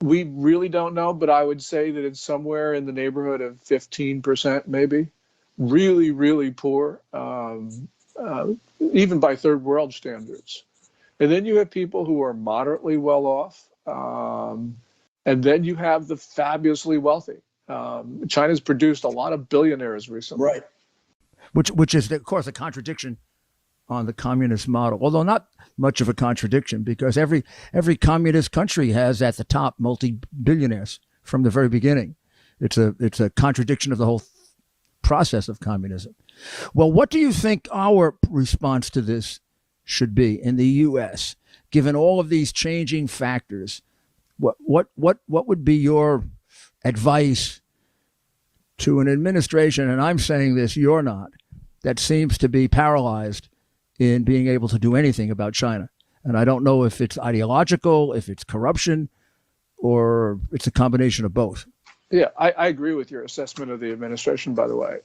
we really don't know, but I would say that it's somewhere in the neighborhood of 15%, maybe. Really, really poor, even by third world standards. And then you have people who are moderately well off. And then you have the fabulously wealthy. China's produced a lot of billionaires recently. Right. Which is, of course, a contradiction on the communist model, although not much of a contradiction, because every communist country has at the top multi-billionaires from the very beginning. It's a contradiction of the whole process of communism. Well, what do you think our response to this should be in the U.S., given all of these changing factors? What would be your advice to an administration, and I'm saying this, you're not, that seems to be paralyzed in being able to do anything about China? And I don't know if it's ideological, if it's corruption, or it's a combination of both. Yeah, I agree with your assessment of the administration, by the way.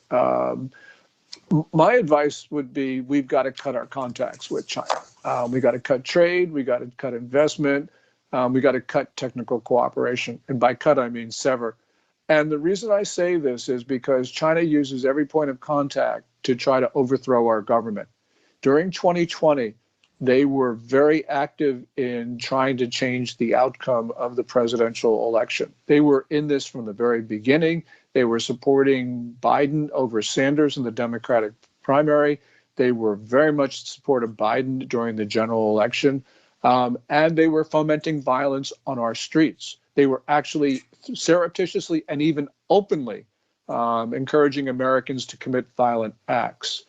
My advice would be we've got to cut our contacts with China. We got to cut trade. We got to cut investment. We got to cut technical cooperation. And by cut, I mean sever. And the reason I say this is because China uses every point of contact to try to overthrow our government. During 2020, they were very active in trying to change the outcome of the presidential election. They were in this from the very beginning. They were supporting Biden over Sanders in the Democratic primary. They were very much supportive of Biden during the general election. And they were fomenting violence on our streets. They were actually surreptitiously and even openly encouraging Americans to commit violent acts.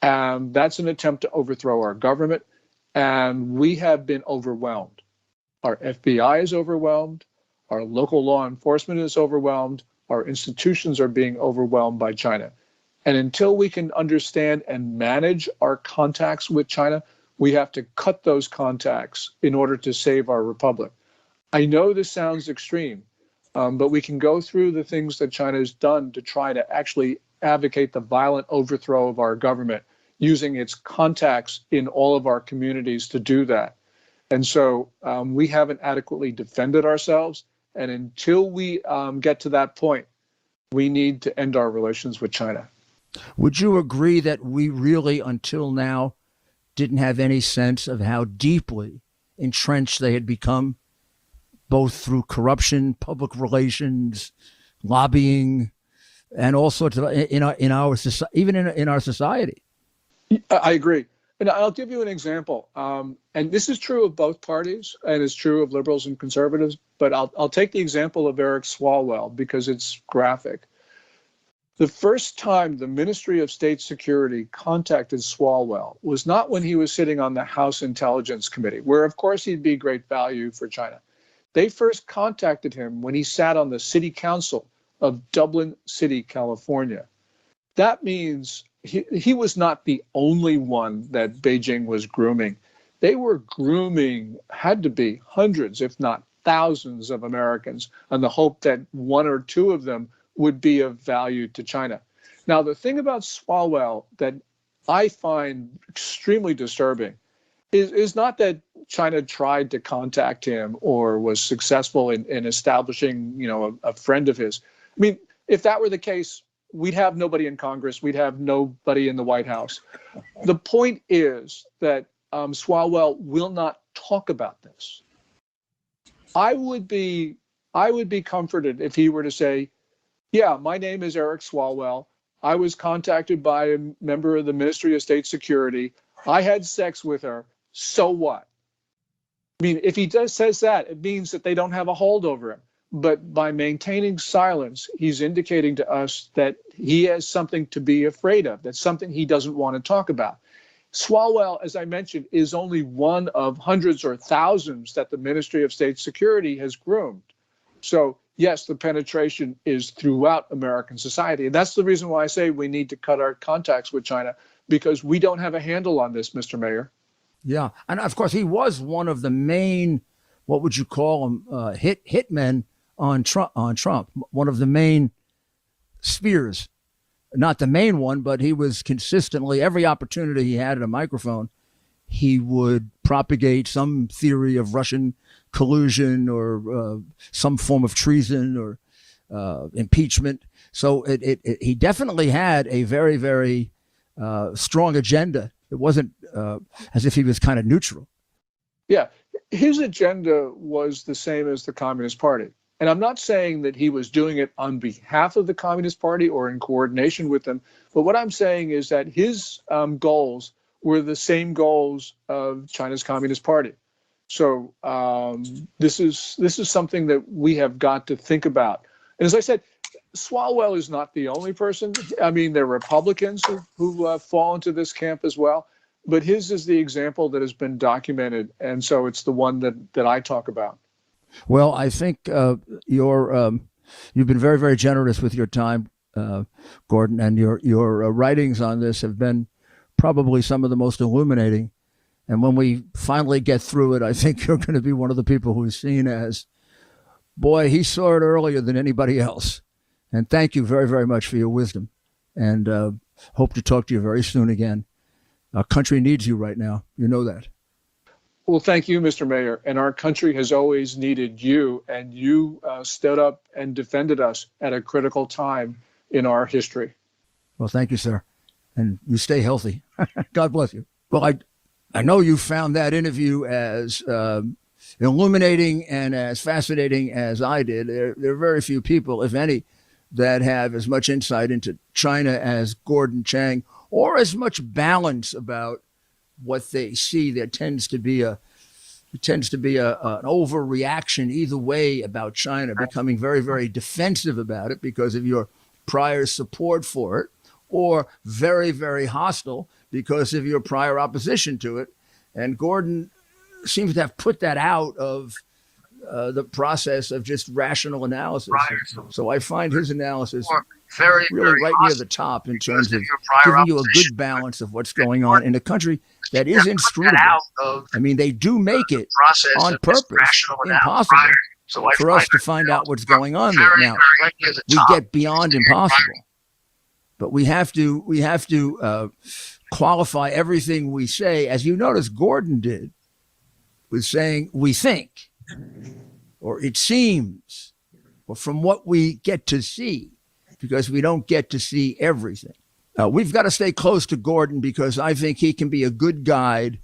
And that's an attempt to overthrow our government. And we have been overwhelmed. Our FBI is overwhelmed. Our local law enforcement is overwhelmed. Our institutions are being overwhelmed by China. And until we can understand and manage our contacts with China, we have to cut those contacts in order to save our republic. I know this sounds extreme, but we can go through the things that China has done to try to actually advocate the violent overthrow of our government, using its contacts in all of our communities to do that. And so we haven't adequately defended ourselves. And until we get to that point, we need to end our relations with China. Would you agree that we really, until now, didn't have any sense of how deeply entrenched they had become, both through corruption, public relations, lobbying, and all sorts of in our society? I agree. And I'll give you an example. And this is true of both parties, and it's true of liberals and conservatives. But I'll take the example of Eric Swalwell because it's graphic. The first time the Ministry of State Security contacted Swalwell was not when he was sitting on the House Intelligence Committee, where, of course, he'd be great value for China. They first contacted him when he sat on the City Council of Dublin City, California. That means he was not the only one that Beijing was grooming. They were grooming, had to be hundreds, if not thousands of Americans, on the hope that one or two of them would be of value to China. Now, the thing about Swalwell that I find extremely disturbing is not that China tried to contact him or was successful in establishing, a friend of his. I mean, if that were the case, we'd have nobody in Congress. We'd have nobody in the White House. The point is that Swalwell will not talk about this. I would be comforted if he were to say, yeah, my name is Eric Swalwell. I was contacted by a member of the Ministry of State Security. I had sex with her. So what? I mean, if he says that, it means that they don't have a hold over him. But by maintaining silence, he's indicating to us that he has something to be afraid of. That's something he doesn't want to talk about. Swalwell, as I mentioned, is only one of hundreds or thousands that the Ministry of State Security has groomed. So, yes, the penetration is throughout American society. And that's the reason why I say we need to cut our contacts with China, because we don't have a handle on this, Mr. Mayor. Yeah. And of course, he was one of the main, what would you call them, hitmen on Trump, one of the main spears not the main one, but he was consistently, every opportunity he had at a microphone, he would propagate some theory of Russian collusion or some form of treason or impeachment. So he definitely had a very, very strong agenda. It wasn't as if he was kind of neutral. Yeah, his agenda was the same as the Communist Party. And I'm not saying that he was doing it on behalf of the Communist Party or in coordination with them. But what I'm saying is that his goals were the same goals of China's Communist Party. So this is something that we have got to think about. And as I said, Swalwell is not the only person. I mean, there are Republicans who fall into this camp as well. But his is the example that has been documented. And so it's the one that I talk about. Well, I think you've been very, very generous with your time, Gordon, and your writings on this have been probably some of the most illuminating. And when we finally get through it, I think you're going to be one of the people who is seen as, boy, he saw it earlier than anybody else. And thank you very, very much for your wisdom. And hope to talk to you very soon again. Our country needs you right now. You know that. Well, thank you, Mr. Mayor. And our country has always needed you, and you stood up and defended us at a critical time in our history. Well, thank you, sir. And you stay healthy. God bless you. Well, I know you found that interview as illuminating and as fascinating as I did. There are very few people, if any, that have as much insight into China as Gordon Chang, or as much balance about what they see. There tends to be an overreaction either way about China, becoming very, very defensive about it because of your prior support for it, or very, very hostile because of your prior opposition to it. And Gordon seems to have put that out of the process of just rational analysis. So I find his analysis really right near the top in terms of giving you a good balance of what's going on in a country that is inscrutable. I mean, they do make it on purpose impossible for us to find out what's going on there. Now, we get beyond impossible, but we have to qualify everything we say, as you notice Gordon did, with saying we think, or it seems, or from what we get to see, because we don't get to see everything. We've got to stay close to Gordon because I think he can be a good guide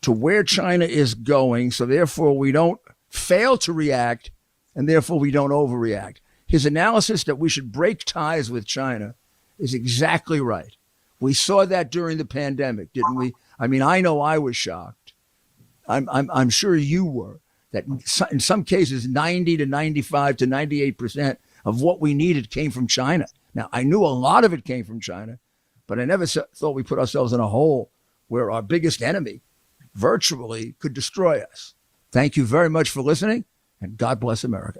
to where China is going. So therefore we don't fail to react, and therefore we don't overreact. His analysis that we should break ties with China is exactly right. We saw that during the pandemic, didn't we? I mean, I know I was shocked. I'm sure you were. That in some cases, 90 to 95 to 98% of what we needed came from China. Now, I knew a lot of it came from China, but I never thought we put ourselves in a hole where our biggest enemy virtually could destroy us. Thank you very much for listening, and God bless America.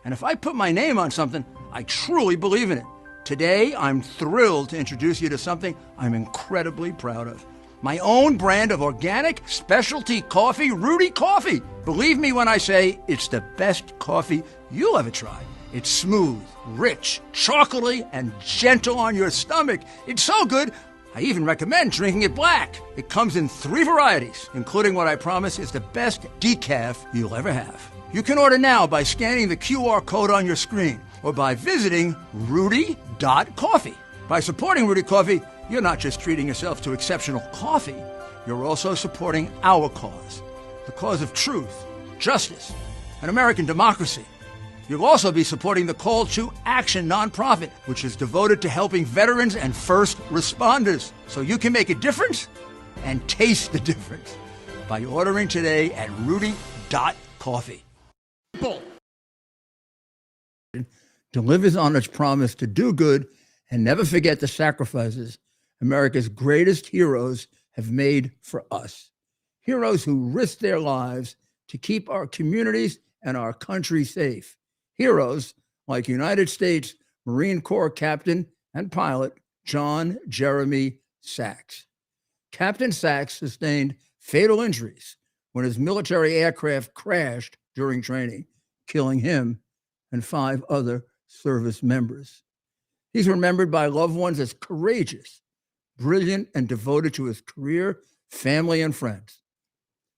And if I put my name on something, I truly believe in it. Today, I'm thrilled to introduce you to something I'm incredibly proud of. My own brand of organic specialty coffee, Rudy Coffee. Believe me when I say it's the best coffee you'll ever try. It's smooth, rich, chocolatey, and gentle on your stomach. It's so good, I even recommend drinking it black. It comes in 3 varieties, including what I promise is the best decaf you'll ever have. You can order now by scanning the QR code on your screen or by visiting rudy.coffee. By supporting Rudy Coffee, you're not just treating yourself to exceptional coffee, you're also supporting our cause, the cause of truth, justice, and American democracy. You'll also be supporting the Call to Action nonprofit, which is devoted to helping veterans and first responders. So you can make a difference and taste the difference by ordering today at rudy.coffee. Delivers on its promise to do good and never forget the sacrifices America's greatest heroes have made for us. Heroes who risked their lives to keep our communities and our country safe. Heroes like United States Marine Corps Captain and pilot John Jeremy Sachs. Captain Sachs sustained fatal injuries when his military aircraft crashed during training, killing him and 5 other service members. He's remembered by loved ones as courageous, brilliant, and devoted to his career, family, and friends.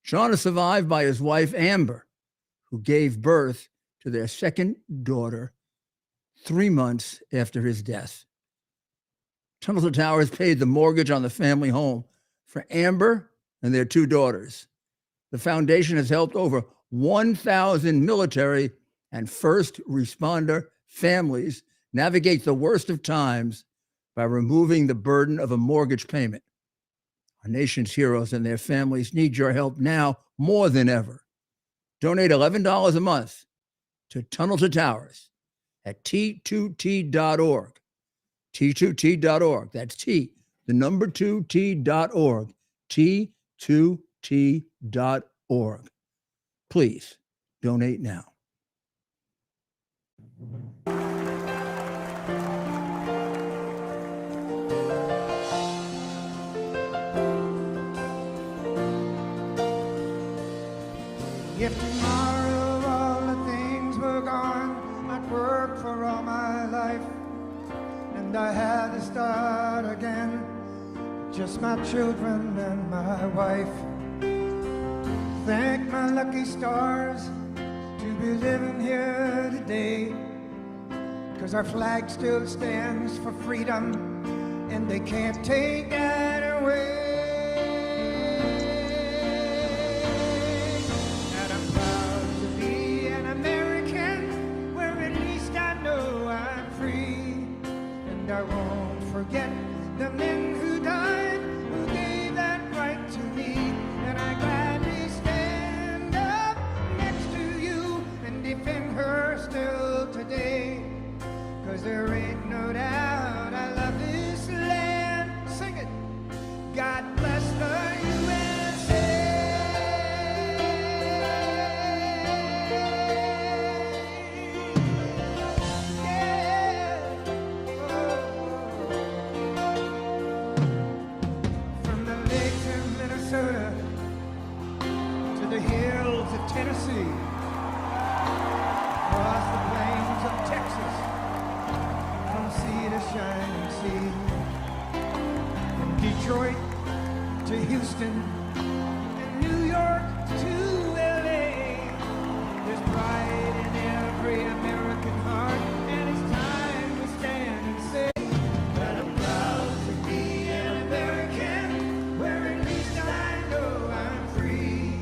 Sean is survived by his wife, Amber, who gave birth to their second daughter 3 months after his death. Tunnel to Towers paid the mortgage on the family home for Amber and their 2 daughters. The foundation has helped over 1,000 military and first responder families navigate the worst of times by removing the burden of a mortgage payment. Our nation's heroes and their families need your help now more than ever. Donate $11 a month to Tunnel to Towers at T2T.org. T2T.org. That's T, the number 2T.org. T2T.org. Please donate now. If tomorrow all the things were gone, I'd work for all my life, and I had to start again, just my children and my wife. Thank my lucky stars to be living here today, 'cause our flag still stands for freedom, and they can't take that away. I won't forget the men who died, who gave that right to me, and I gladly stand up next to you and defend her still today, 'cause there ain't no doubt I love this land. Sing it. God bless the USA. To the hills of Tennessee, across the plains of Texas, from sea to shining sea, from Detroit to Houston, and New York to LA. There's pride in every American heart, and it's time we stand and say that I'm proud to be an American, where at least I know I'm free.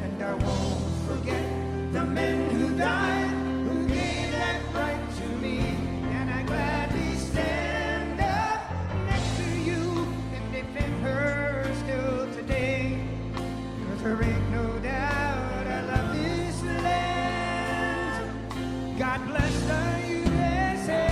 And I won't forget the men who died, who gave that right to me. And I gladly stand up next to you and defend her still today, 'cause there ain't no doubt I love this land. God bless the USA.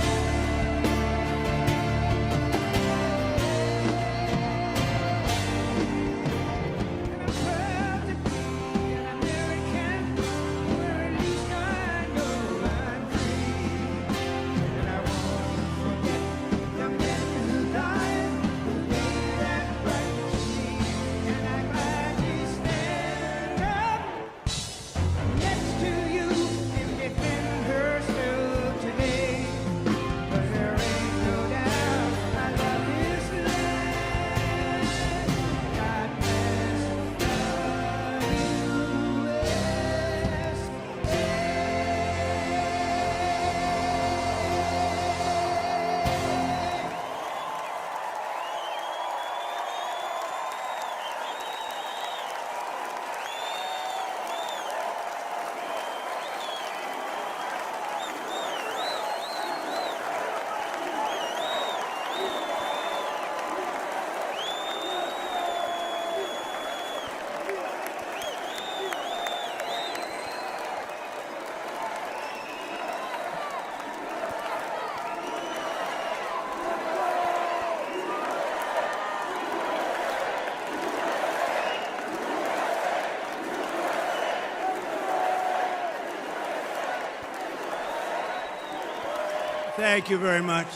Thank you very much.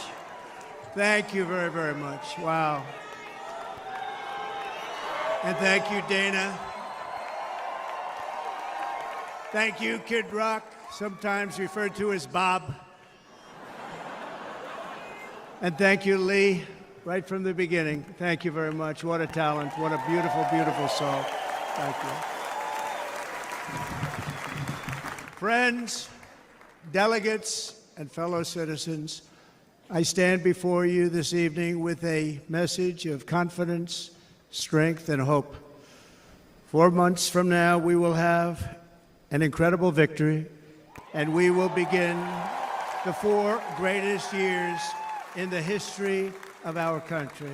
Thank you very, very much. Wow. And thank you, Dana. Thank you, Kid Rock, sometimes referred to as Bob. And thank you, Lee, right from the beginning. Thank you very much. What a talent. What a beautiful, beautiful soul. Thank you. Friends, delegates, and fellow citizens, I stand before you this evening with a message of confidence, strength, and hope. 4 months from now, we will have an incredible victory, and we will begin the 4 greatest years in the history of our country.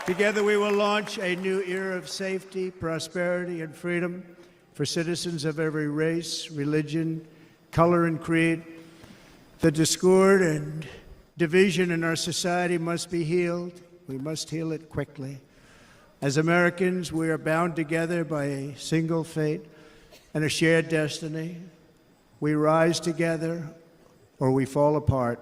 Together, we will launch a new era of safety, prosperity, and freedom for citizens of every race, religion, color, and creed. The discord and division in our society must be healed. We must heal it quickly. As Americans, we are bound together by a single fate and a shared destiny. We rise together or we fall apart.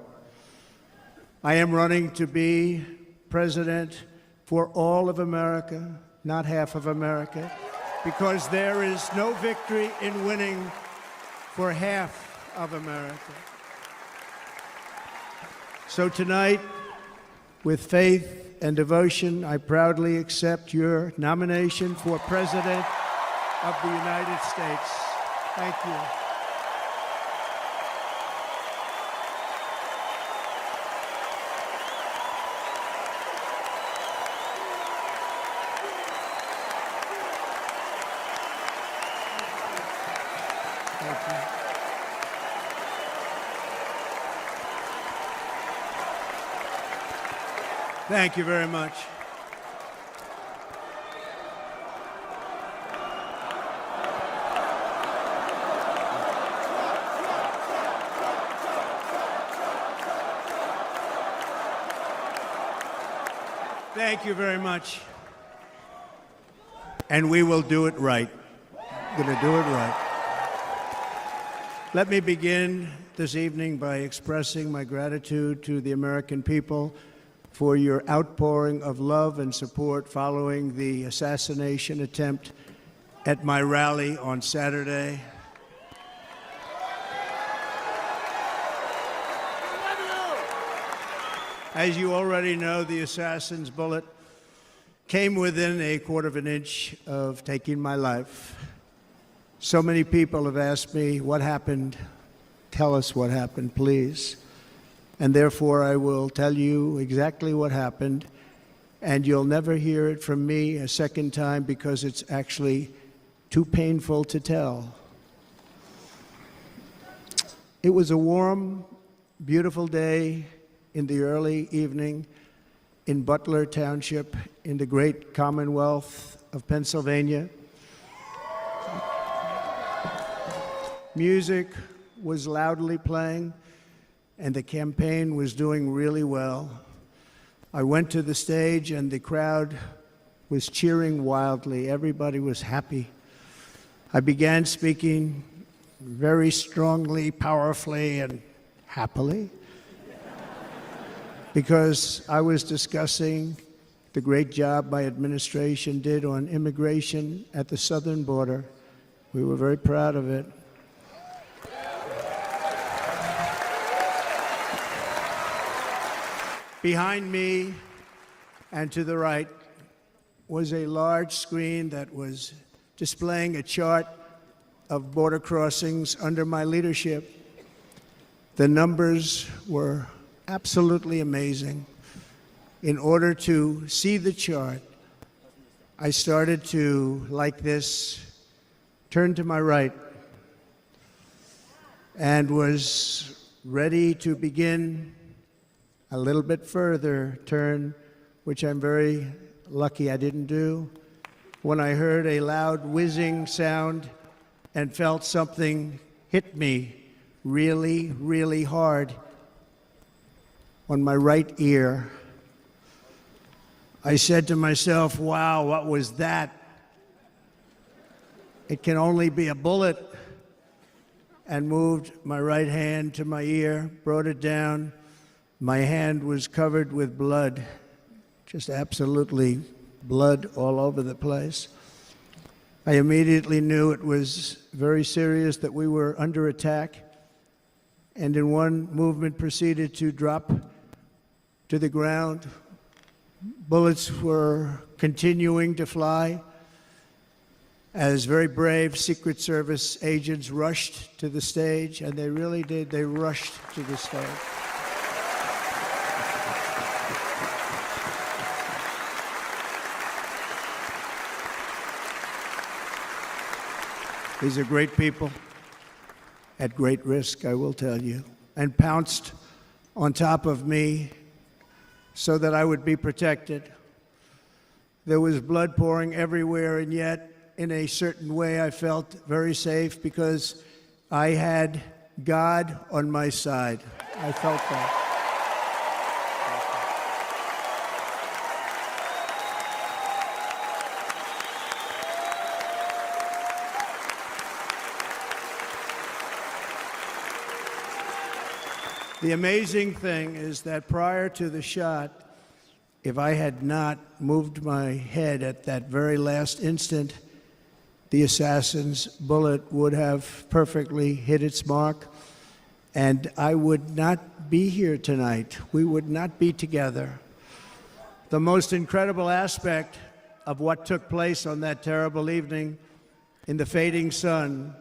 I am running to be president for all of America, not half of America, because there is no victory in winning for half of America. So tonight, with faith and devotion, I proudly accept your nomination for President of the United States. Thank you. Thank you very much. Thank you very much. And we will do it right. We're going to do it right. Let me begin this evening by expressing my gratitude to the American people for your outpouring of love and support following the assassination attempt at my rally on Saturday. As you already know, the assassin's bullet came within a quarter of an inch of taking my life. So many people have asked me, what happened? Tell us what happened, please. And therefore, I will tell you exactly what happened, and you'll never hear it from me a second time because it's actually too painful to tell. It was a warm, beautiful day in the early evening in Butler Township in the great Commonwealth of Pennsylvania. Music was loudly playing, and the campaign was doing really well. I went to the stage, and the crowd was cheering wildly. Everybody was happy. I began speaking very strongly, powerfully, and happily because I was discussing the great job my administration did on immigration at the southern border. We were very proud of it. Behind me and to the right was a large screen that was displaying a chart of border crossings under my leadership. The numbers were absolutely amazing. In order to see the chart, I started to, like this, turn to my right and was ready to begin a little bit further turn, which I'm very lucky I didn't do, when I heard a loud whizzing sound and felt something hit me really, really hard on my right ear. I said to myself, wow, what was that? It can only be a bullet. And moved my right hand to my ear, brought it down. My hand was covered with blood, just absolutely blood all over the place. I immediately knew it was very serious, that we were under attack, and in one movement proceeded to drop to the ground. Bullets were continuing to fly as very brave Secret Service agents rushed to the stage, and they really did. They rushed to the stage. These are great people, at great risk, I will tell you, and pounced on top of me so that I would be protected. There was blood pouring everywhere, and yet, in a certain way, I felt very safe because I had God on my side. I felt that. The amazing thing is that prior to the shot, if I had not moved my head at that very last instant, the assassin's bullet would have perfectly hit its mark, and I would not be here tonight. We would not be together. The most incredible aspect of what took place on that terrible evening in the fading sun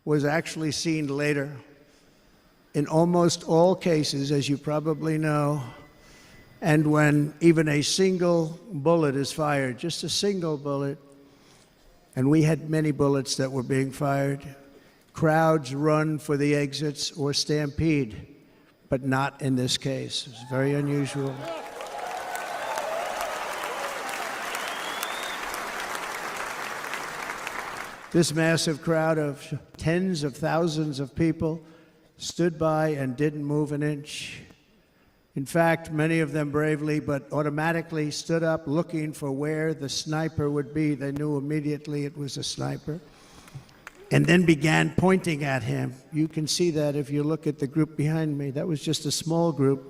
was actually seen later. In almost all cases, as you probably know, and when even a single bullet is fired, just a single bullet, and we had many bullets that were being fired, crowds run for the exits or stampede, but not in this case. It's very unusual. This massive crowd of tens of thousands of people stood by and didn't move an inch. In fact, many of them bravely but automatically stood up looking for where the sniper would be. They knew immediately it was a sniper, and then began pointing at him. You can see that if you look at the group behind me. That was just a small group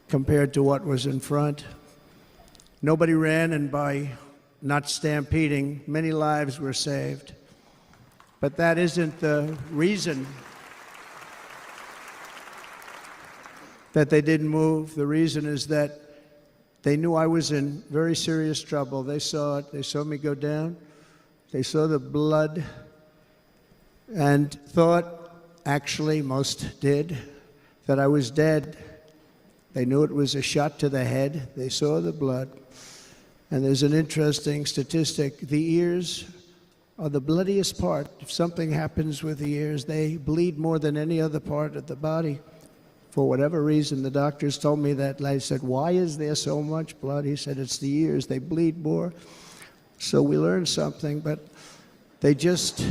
compared to what was in front. Nobody ran, and by not stampeding, many lives were saved. But that isn't the reason that they didn't move. The reason is that they knew I was in very serious trouble. They saw it. They saw me go down. They saw the blood and thought, actually most did, that I was dead. They knew it was a shot to the head. They saw the blood. And there's an interesting statistic. The ears are the bloodiest part. If something happens with the ears, they bleed more than any other part of the body. For whatever reason, the doctors told me that. I said, why is there so much blood? He said, it's the ears. They bleed more. So we learned something, but they just,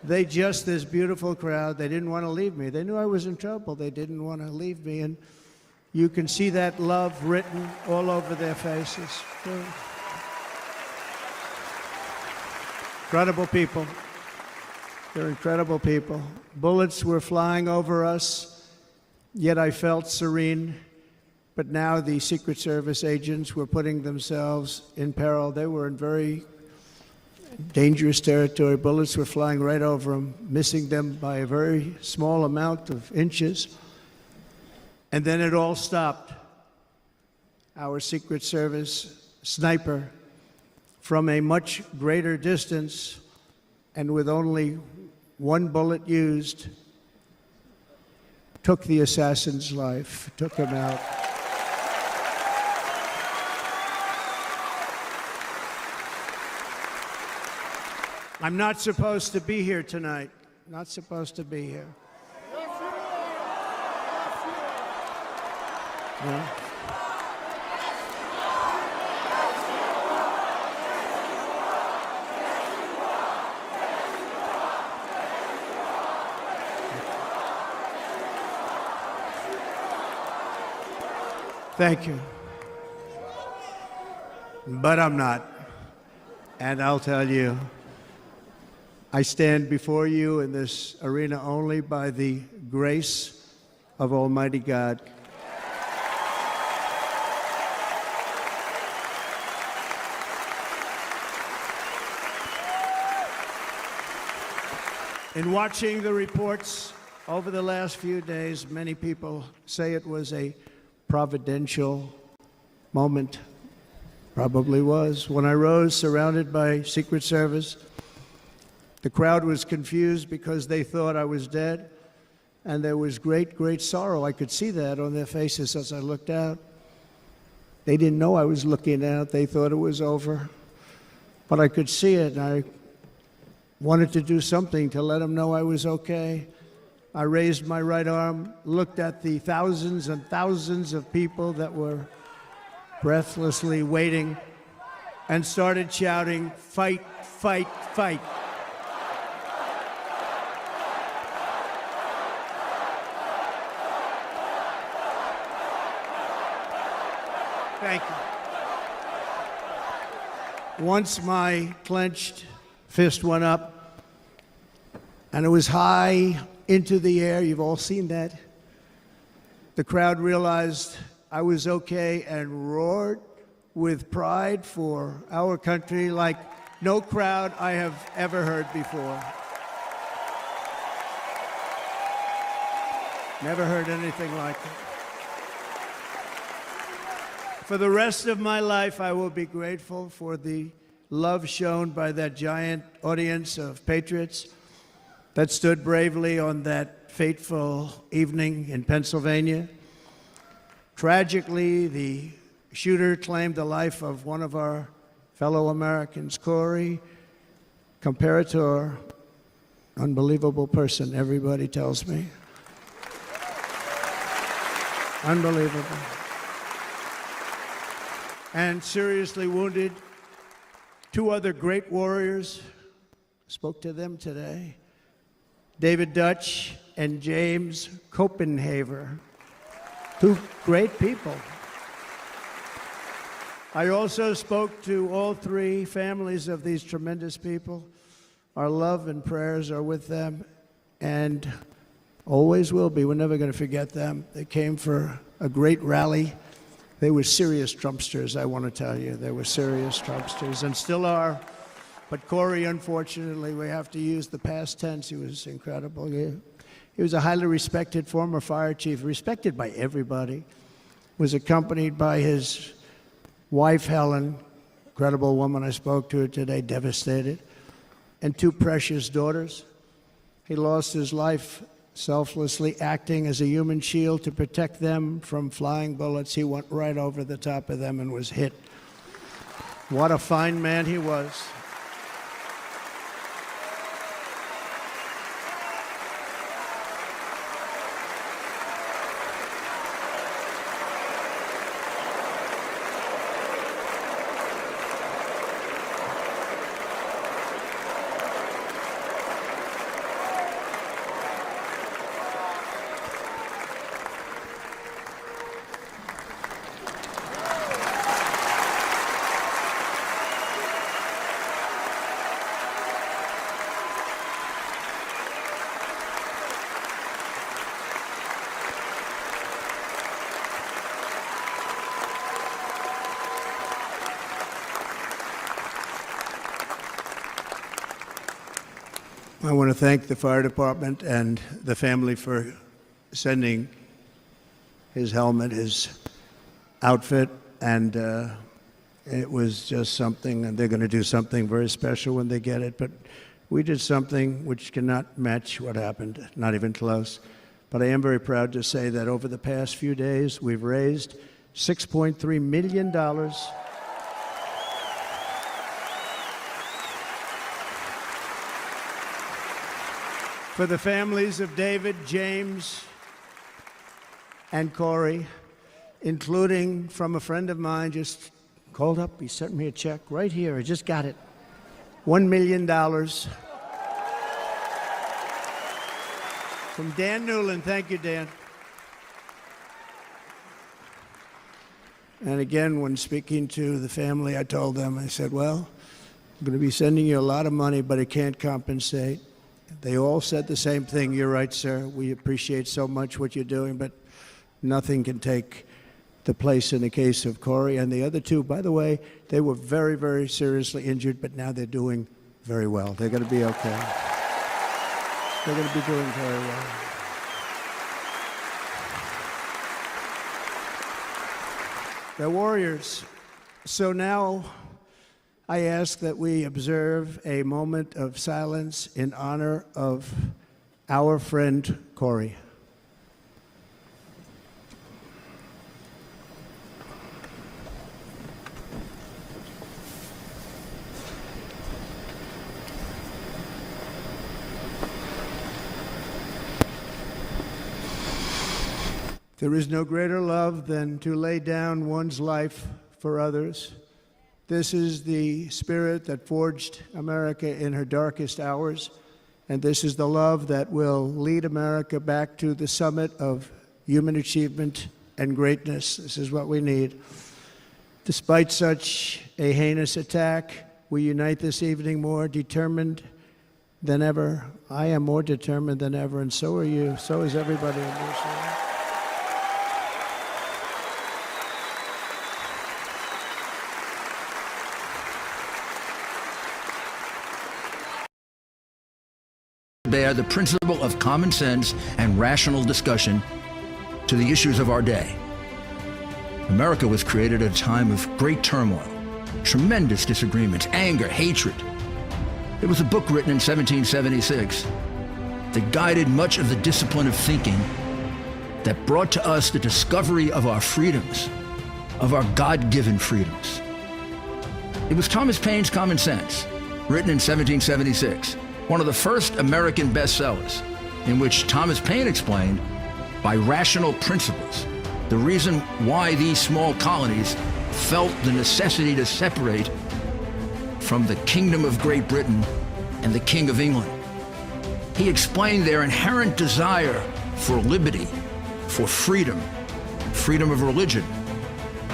this beautiful crowd, they didn't want to leave me. They knew I was in trouble. They didn't want to leave me. And you can see that love written all over their faces. Incredible people. They're incredible people. Bullets were flying over us, yet I felt serene. But now the Secret Service agents were putting themselves in peril. They were in very dangerous territory. Bullets were flying right over them, missing them by a very small amount of inches. And then it all stopped. Our Secret Service sniper, from a much greater distance and with only one bullet used, took the assassin's life, took him out. I'm not supposed to be here tonight. Not supposed to be here. Yeah. Thank you. But I'm not. And I'll tell you, I stand before you in this arena only by the grace of Almighty God. In watching the reports over the last few days, many people say it was a providential moment. Probably was. When I rose, surrounded by Secret Service, the crowd was confused because they thought I was dead, and there was great, great sorrow. I could see that on their faces as I looked out. They didn't know I was looking out. They thought it was over. But I could see it, and I wanted to do something to let them know I was okay. I raised my right arm, looked at the thousands and thousands of people that were breathlessly waiting, and started shouting, "Fight, fight, fight." Thank you. Once my clenched fist went up, and it was high into the air, you've all seen that, the crowd realized I was okay and roared with pride for our country like no crowd I have ever heard before. Never heard anything like it. For the rest of my life, I will be grateful for the love shown by that giant audience of patriots that stood bravely on that fateful evening in Pennsylvania. Tragically, the shooter claimed the life of one of our fellow Americans, Corey, comparator, unbelievable person, everybody tells me. Unbelievable. And seriously wounded, two other great warriors, spoke to them today, David Dutch and James Copenhaver, two great people. I also spoke to all three families of these tremendous people. Our love and prayers are with them, and always will be. We're never going to forget them. They came for a great rally. They were serious Trumpsters, I want to tell you. They were serious Trumpsters, and still are. But Corey, unfortunately, we have to use the past tense. He was incredible. He was a highly respected former fire chief, respected by everybody. Was accompanied by his wife, Helen, incredible woman. I spoke to her today, devastated, and two precious daughters. He lost his life selflessly acting as a human shield to protect them from flying bullets. He went right over the top of them and was hit. What a fine man he was. I want to thank the fire department and the family for sending his helmet, his outfit, and it was just something, and they're going to do something very special when they get it. But we did something which cannot match what happened, not even close. But I am very proud to say that over the past few days, we've raised $6.3 million for the families of David, James, and Corey, including from a friend of mine, just called up. He sent me a check right here. I just got it. $1 million from Dan Newland. Thank you, Dan. And again, when speaking to the family, I told them, I said, well, I'm going to be sending you a lot of money, but it can't compensate. They all said the same thing. You're right, sir. We appreciate so much what you're doing, but nothing can take the place in the case of Corey. And the other two, by the way, they were very, very seriously injured, but now they're doing very well. They're going to be okay. They're going to be doing very well. They're warriors. So now I ask that we observe a moment of silence in honor of our friend Corey. There is no greater love than to lay down one's life for others. This is the spirit that forged America in her darkest hours, and this is the love that will lead America back to the summit of human achievement and greatness. This is what we need. Despite such a heinous attack, we unite this evening more determined than ever. I am more determined than ever, and so are you. So is everybody on your side. Bear the principle of common sense and rational discussion to the issues of our day. America was created at a time of great turmoil, tremendous disagreements, anger, hatred. There was a book written in 1776 that guided much of the discipline of thinking that brought to us the discovery of our freedoms, of our God-given freedoms. It was Thomas Paine's Common Sense, written in 1776. One of the first American bestsellers, in which Thomas Paine explained, by rational principles, the reason why these small colonies felt the necessity to separate from the Kingdom of Great Britain and the King of England. He explained their inherent desire for liberty, for freedom, freedom of religion,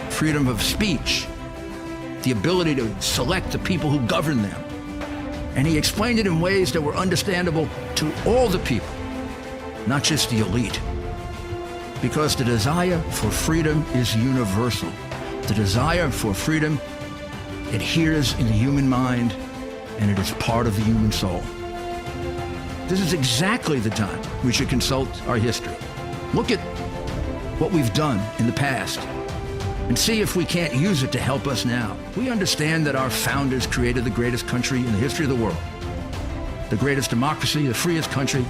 freedom of speech, the ability to select the people who govern them. And he explained it in ways that were understandable to all the people, not just the elite. Because the desire for freedom is universal. The desire for freedom adheres in the human mind, and it is part of the human soul. This is exactly the time we should consult our history. Look at what we've done in the past and see if we can't use it to help us now. We understand that our founders created the greatest country in the history of the world, the greatest democracy, the freest country,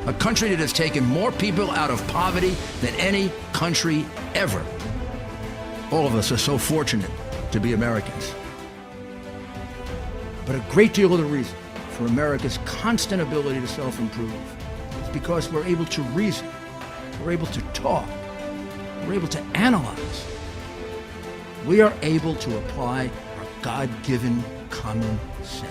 a country that has taken more people out of poverty than any country ever. All of us are so fortunate to be Americans. But a great deal of the reason for America's constant ability to self-improve is because we're able to reason, we're able to talk, we're able to analyze. We are able to apply our God-given common sense.